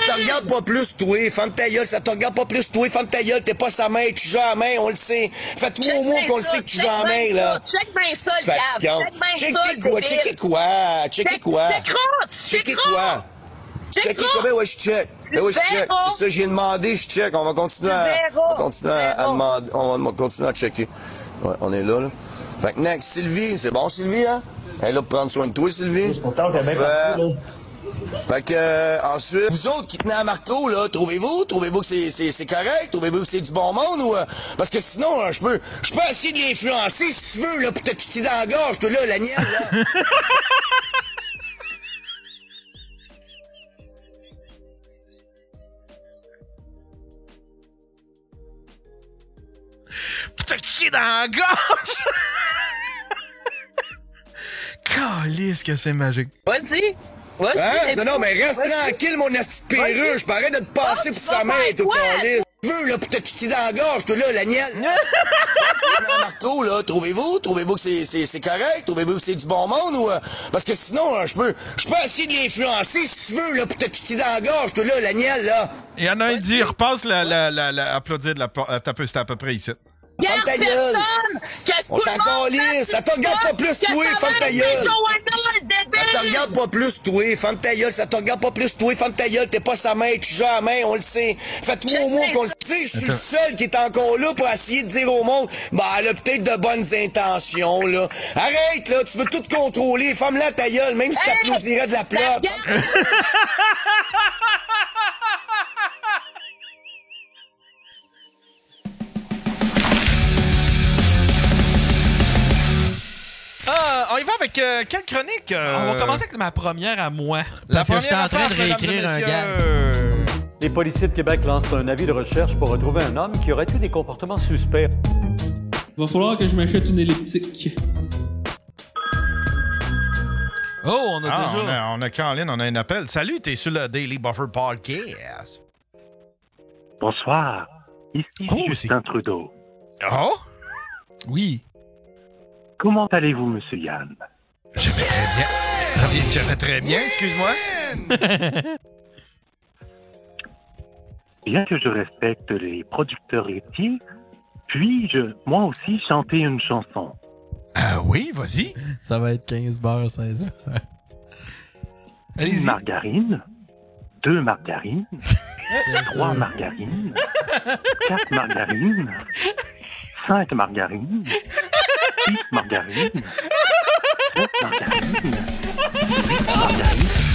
te regarde pas plus, toi! Ferme ta gueule! Ça te regarde pas plus, toi! Ferme ta gueule! T'es pas sa main, tu joues à la main, on le sait! Fais-toi au moins qu'on le sait que tu joues à la main, là! Check bien ça, le gars! Checker quoi? Checker quoi? Checker quoi? Ben ouais, je check. C'est ça, j'ai demandé, je check. On va continuer à demander. On va continuer à checker. Ouais, on est là. Fait que next, Sylvie. C'est bon, Sylvie, hein? Elle est là pour prendre soin de toi, Sylvie. C'est pourtant qu'elle fait que, ensuite, vous autres qui tenez à Marco, là, trouvez-vous que c'est correct? Trouvez-vous que c'est du bon monde ou, parce que sinon, je peux essayer de l'influencer si tu veux, là, pour te quitter dans la gorge, toi, là, la nienne, là. Te kicker dans la gorge! Calisse que c'est magique. Vas-y! Hein? Non, mais reste tranquille, mon esti de perruche. Arrête de te passer pour sa mère, toi, calisse. Tu veux, là, pour te kicker dans la gorge, toi, là, la nienne. Marco, là, trouvez-vous que c'est correct? Trouvez-vous que c'est du bon monde ou, parce que sinon, je peux essayer de l'influencer si tu veux, là, pour te kicker dans la gorge, toi, là, la nienne, là. Il y en a un qui dit, repasse applaudir de la... C'était à peu près ici. OK, ferme ta gueule. On s'en calisse. Ça te regarde pas plus, toi, ferme ta gueule. Ça te regarde pas plus, toi, ferme ta gueule. Ça te regarde pas plus, toi, ferme ta gueule. T'es pas sa main, tu joues à la main, on le sait. Fais-toi au moins qu'on le sait. Je suis le seul qui est encore là pour essayer de dire au monde, bah, elle a peut-être de bonnes intentions, là. Arrête, là, tu veux tout contrôler. Ferme-la ta gueule, même si t'applaudirais de la plotte. On y va avec quelle chronique? On va commencer avec ma première à moi. Parce que j'étais en train de réécrire un gars. Les policiers de Québec lancent un avis de recherche pour retrouver un homme qui aurait eu des comportements suspects. Il va falloir que je m'achète une elliptique. Oh, on a déjà... On a Caroline, on a un appel. Salut, t'es sur le Daily Buffer Podcast. Bonsoir, ici Justin Trudeau. Oh? Oui. Comment allez-vous, monsieur Yann? Je vais très bien. Je vais très bien, excuse-moi. Bien que je respecte les producteurs laitiers, puis-je, moi aussi, chanter une chanson? Ah oui, vas-y. Ça va être 15 beurres, 16 beurres. Une margarine, 2 margarines, 3 margarines, 4 margarines, 5 margarines, 6 margarines, 7 margarines, 8 margarines,